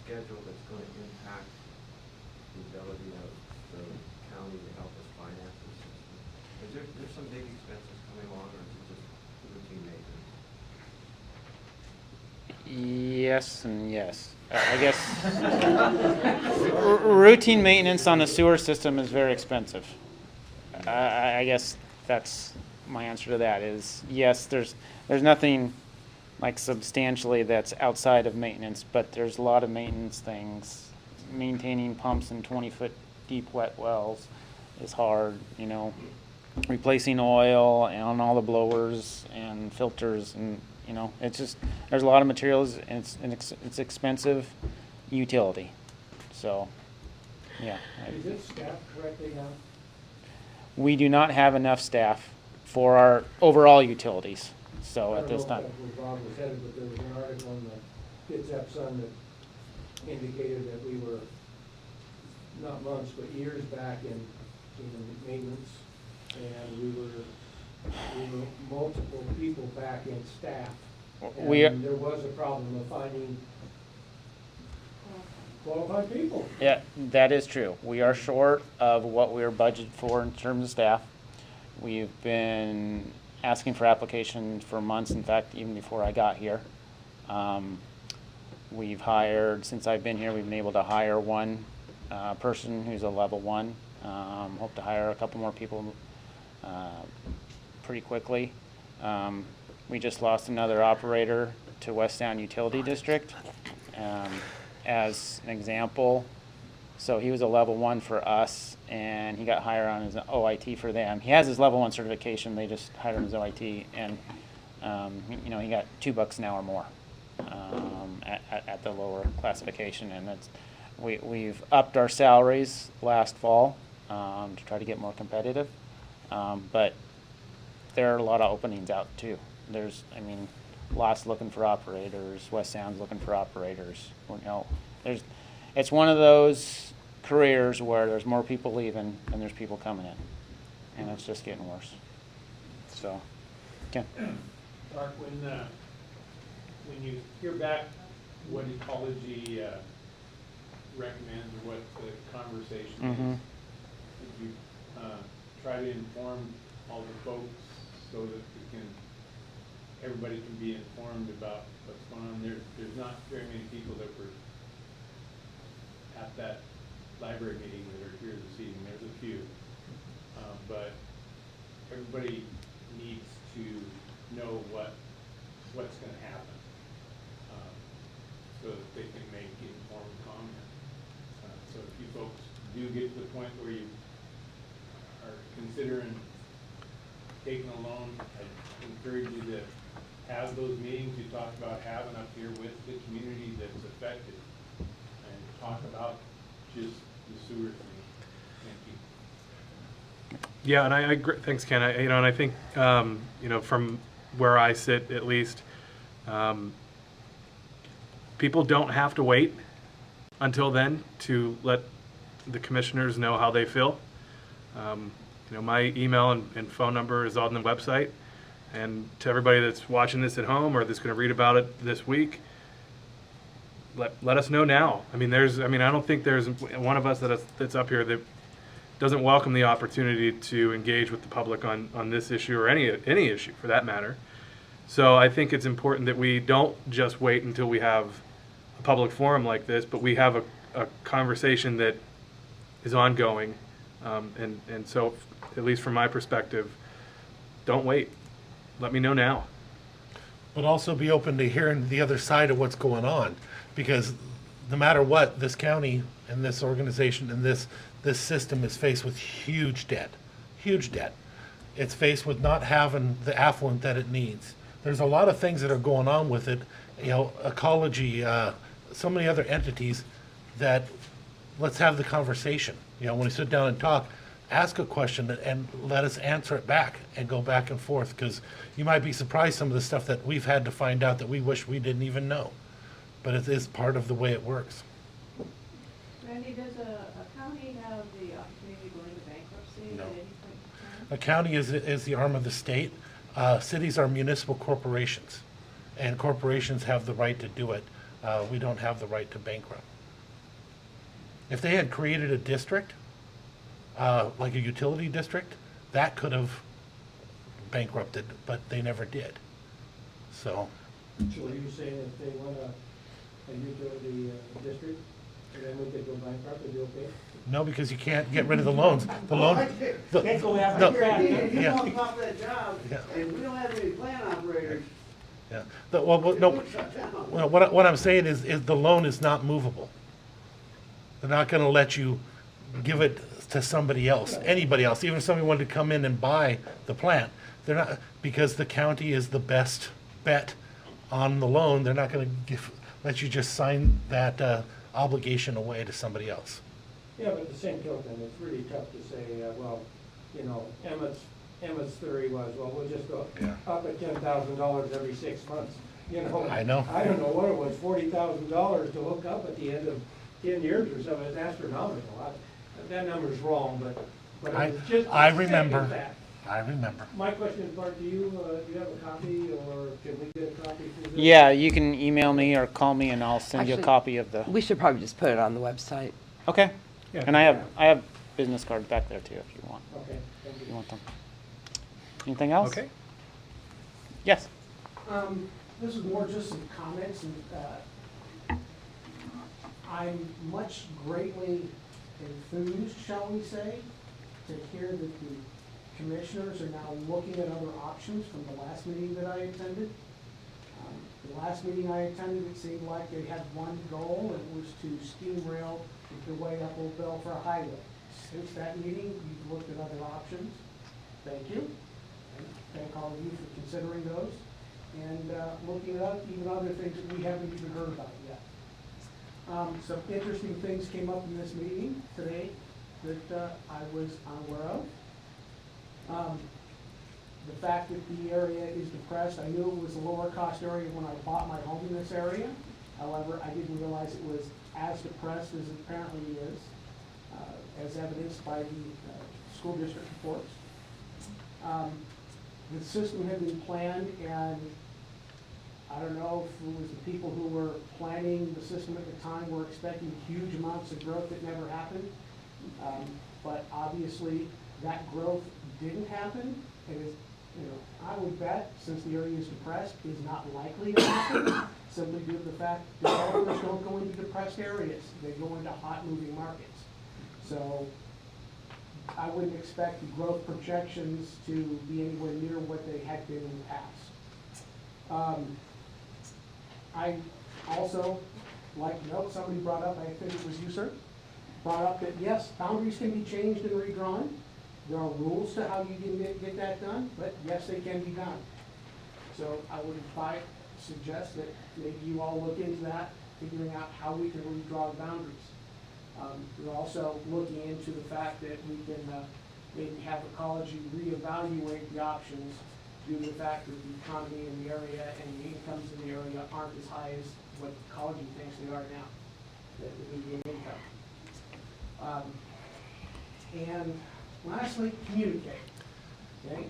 schedule that's going to impact the ability of the county to help us finance the system? Is there some big expenses coming along, or is it just routine maintenance?
Yes and yes. I guess routine maintenance on a sewer system is very expensive. I guess that's my answer to that is yes, there's nothing like substantially that's outside of maintenance, but there's a lot of maintenance things. Maintaining pumps in 20-foot deep wet wells is hard, you know. Replacing oil on all the blowers and filters, and you know, it's just, there's a lot of materials, and it's expensive utility. So, yeah.
Is it staffed correctly now?
We do not have enough staff for our overall utilities, so at this time.
I don't know if that was Bob was headed, but there was an article in the Kids Up Sun that indicated that we were, not months, but years back in maintenance, and we were multiple people back in staff. And there was a problem of finding qualified people.
Yeah, that is true. We are short of what we are budgeted for in terms of staff. We've been asking for applications for months, in fact, even before I got here. We've hired, since I've been here, we've been able to hire one person who's a level 1. Hope to hire a couple more people pretty quickly. We just lost another operator to West Sound Utility District. As an example, so he was a level 1 for us, and he got hired on as an OIT for them. He has his level 1 certification. They just hired him as OIT, and you know, he got $2 an hour more at the lower classification, and that's we've upped our salaries last fall to try to get more competitive, but there are a lot of openings out too. There's, I mean, lots looking for operators. West Sound's looking for operators. You know, it's one of those careers where there's more people leaving than there's people coming in, and it's just getting worse. So, Ken.
Mark, when you hear back what ecology recommends or what the conversation
Mm-hmm.
is, did you try to inform all the folks so that everybody can be informed about what's going on? There's not very many people that were at that library meeting that are here this evening. There's a few, but everybody needs to know what's going to happen, so that they can make informed comment. So if you folks do get to the point where you are considering taking a loan, I encourage you to have those meetings you talked about having up here with the community that's affected, and talk about just the sewer thing. Thank you.
Yeah, and I agree. Thanks, Ken. And I think, from where I sit at least, people don't have to wait until then to let the commissioners know how they feel. My email and phone number is on the website. And to everybody that's watching this at home or that's going to read about it this week, let us know now. I don't think there's one of us that's up here that doesn't welcome the opportunity to engage with the public on this issue or any issue for that matter. So I think it's important that we don't just wait until we have a public forum like this, but we have a conversation that is ongoing. And so, at least from my perspective, don't wait. Let me know now.
But also be open to hearing the other side of what's going on, because no matter what, this county and this organization and this system is faced with huge debt. It's faced with not having the affluent that it needs. There's a lot of things that are going on with it, ecology, so many other entities that let's have the conversation. When we sit down and talk, ask a question and let us answer it back and go back and forth, because you might be surprised some of the stuff that we've had to find out that we wish we didn't even know. But it is part of the way it works.
Randy, does a county have the opportunity to go into bankruptcy
No.
at any point in time?
A county is the arm of the state. Cities are municipal corporations, and corporations have the right to do it. We don't have the right to bankrupt. If they had created a district, like a utility district, that could have bankrupted, but they never did. So.
So are you saying if they want a utility district, then we could go bankrupt, it'd be okay?
No, because you can't get rid of the loans. The loan.
Can't go after
no,
the
If you
yeah.
walk off that job,
Yeah.
and we don't have any plant operators,
Yeah. What I'm saying is the loan is not movable. They're not going to let you give it to somebody else, anybody else, even if somebody wanted to come in and buy the plant. They're not, because the county is the best bet on the loan. They're not going to let you just sign that obligation away to somebody else.
Yeah, but at the same token, it's really tough to say, Emmett's theory was, we'll just go up at $10,000 every 6 months.
I know.
I don't know what it was, $40,000 to hook up at the end of 10 years or something. It's astronomical. That number's wrong, but it's just.
I remember.
That.
I remember.
My question is, Bart, do you have a copy, or can we get a copy through this?
Yeah, you can email me or call me, and I'll send you a
Actually,
copy of the.
We should probably just put it on the website.
Okay.
Yeah.
And I have business cards back there too if you want.
Okay, thank
If you
you.
want them. Anything else?
Okay.
Yes.
This is more just some comments, and I'm much greatly enthused, shall we say, to hear that the commissioners are now looking at other options from the last meeting that I attended. The last meeting I attended, it seemed like they had one goal, and it was to steamrail the way up Old Belfair Highway. Since that meeting, we've looked at other options. Thank you. And thank all of you for considering those, and looking at even other things that we haven't even heard about yet. Some interesting things came up in this meeting today that I was unaware of. The fact that the area is depressed, I knew it was a lower cost area when I bought my home in this area. However, I didn't realize it was as depressed as it apparently is, as evidenced by the school district reports. The system had been planned, and I don't know if it was the people who were planning the system at the time were expecting huge amounts of growth that never happened. But obviously, that growth didn't happen. It is, I would bet, since the area is depressed, is not likely to happen, simply due to the fact developers don't go into depressed areas. They go into hot moving markets. So I wouldn't expect the growth projections to be anywhere near what they had been in the past. I also, like to note, somebody brought up, I think it was you, sir, brought up that yes, boundaries can be changed and redrawn. There are rules to how you can get that done, but yes, they can be done. So I would suggest that maybe you all look into that, figuring out how we can redraw boundaries. We're also looking into the fact that we can maybe have ecology reevaluate the options due to the fact that the economy in the area and the incomes in the area aren't as high as what ecology thinks they are now, the median income. And lastly, communicate. Okay?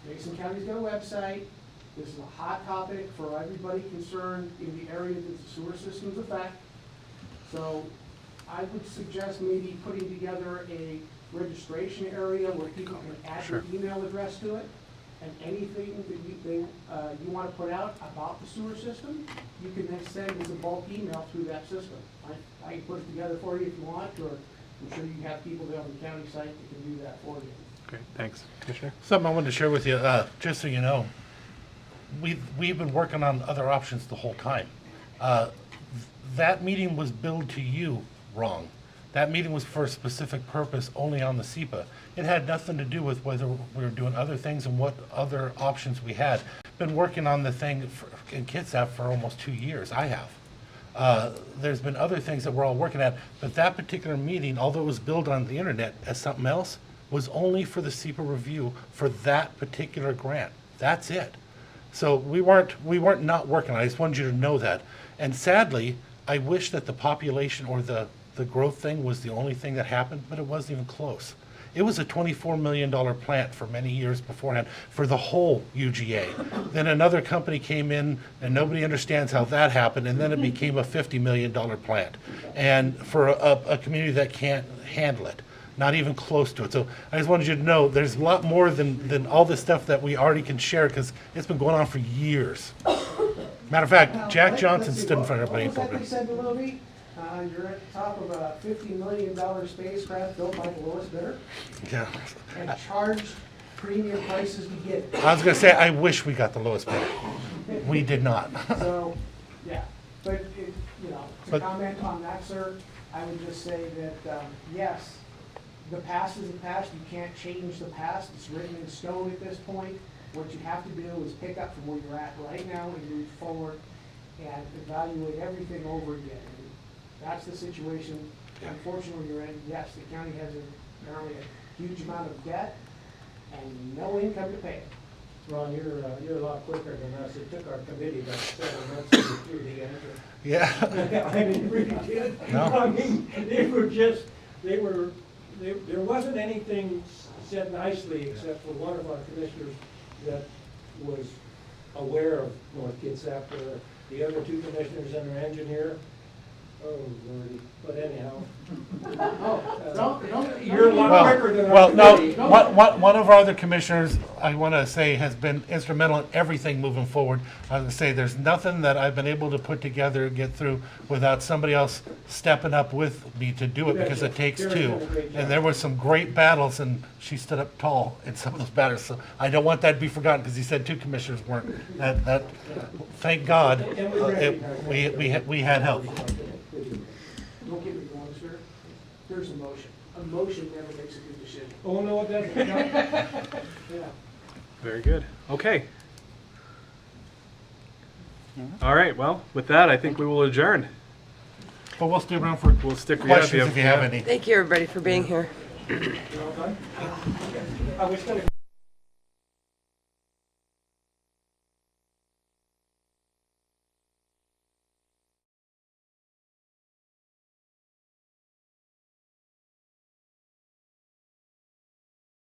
Mason County's got a website. This is a hot topic for everybody concerned in the area that the sewer systems affect. So I would suggest maybe putting together a registration area where people can add their email address to it, and anything that you want to put out about the sewer system, you can then send as a bulk email through that system. I can put it together for you if you want, or I'm sure you have people there on the county site that can do that for you.
Okay, thanks. Commissioner?
Something I wanted to share with you, just so you know, we've been working on other options the whole time. That meeting was billed to you wrong. That meeting was for a specific purpose only on the SEPA. It had nothing to do with whether we were doing other things and what other options we had. Been working on the thing in Kitsap for almost 2 years. I have. There's been other things that we're all working at, but that particular meeting, although it was billed on the internet as something else, was only for the SEPA review for that particular grant. That's it. So we weren't not working. I just wanted you to know that. And sadly, I wish that the population or the growth thing was the only thing that happened, but it wasn't even close. It was a $24 million plant for many years beforehand for the whole UGA. Then another company came in, and nobody understands how that happened, and then it became a $50 million plant. And for a community that can't handle it, not even close to it. So I just wanted you to know there's a lot more than all this stuff that we already can share, because it's been going on for years. Matter of fact, Jack Johnson stood in front of everybody.
What was that they said, Louie? You're at the top of a $50 million spacecraft built by the lowest bidder.
Yeah.
And charged premium prices to get it.
I was going to say, I wish we got the lowest bidder. We did not.
So, yeah, but, to comment on that, sir, I would just say that, yes, the past is the past. You can't change the past. It's written in stone at this point. What you have to do is pick up from where you're at right now and move forward and evaluate everything over again. And that's the situation, unfortunately, you're in. Yes, the county has apparently a huge amount of debt and no income to pay it.
Ron, you're a lot quicker than us. It took our committee about 7 months to get through the answer.
Yeah.
I mean, it really did.
No.
I mean, there wasn't anything said nicely except for one of our commissioners that was aware of North Kitsap. The other two commissioners and our engineer
Oh, Lordy, but anyhow.
You're a lot quicker than
Well, no,
me.
one of our other commissioners, I want to say, has been instrumental in everything moving forward. I would say there's nothing that I've been able to put together, get through, without somebody else stepping up with me to do it, because it takes two. And there were some great battles, and she stood up tall in some of those battles. So I don't want that to be forgotten, because he said two commissioners weren't. That, thank God, we had help.
Don't get me wrong, sir. There's a motion. A motion never makes a good decision. Oh, no, it doesn't. Yeah.
Very good. Okay. All right, well, with that, I think we will adjourn.
But we'll stay around for
We'll stick
questions if you have any.
Thank you, everybody, for being here.
You all done? I was gonna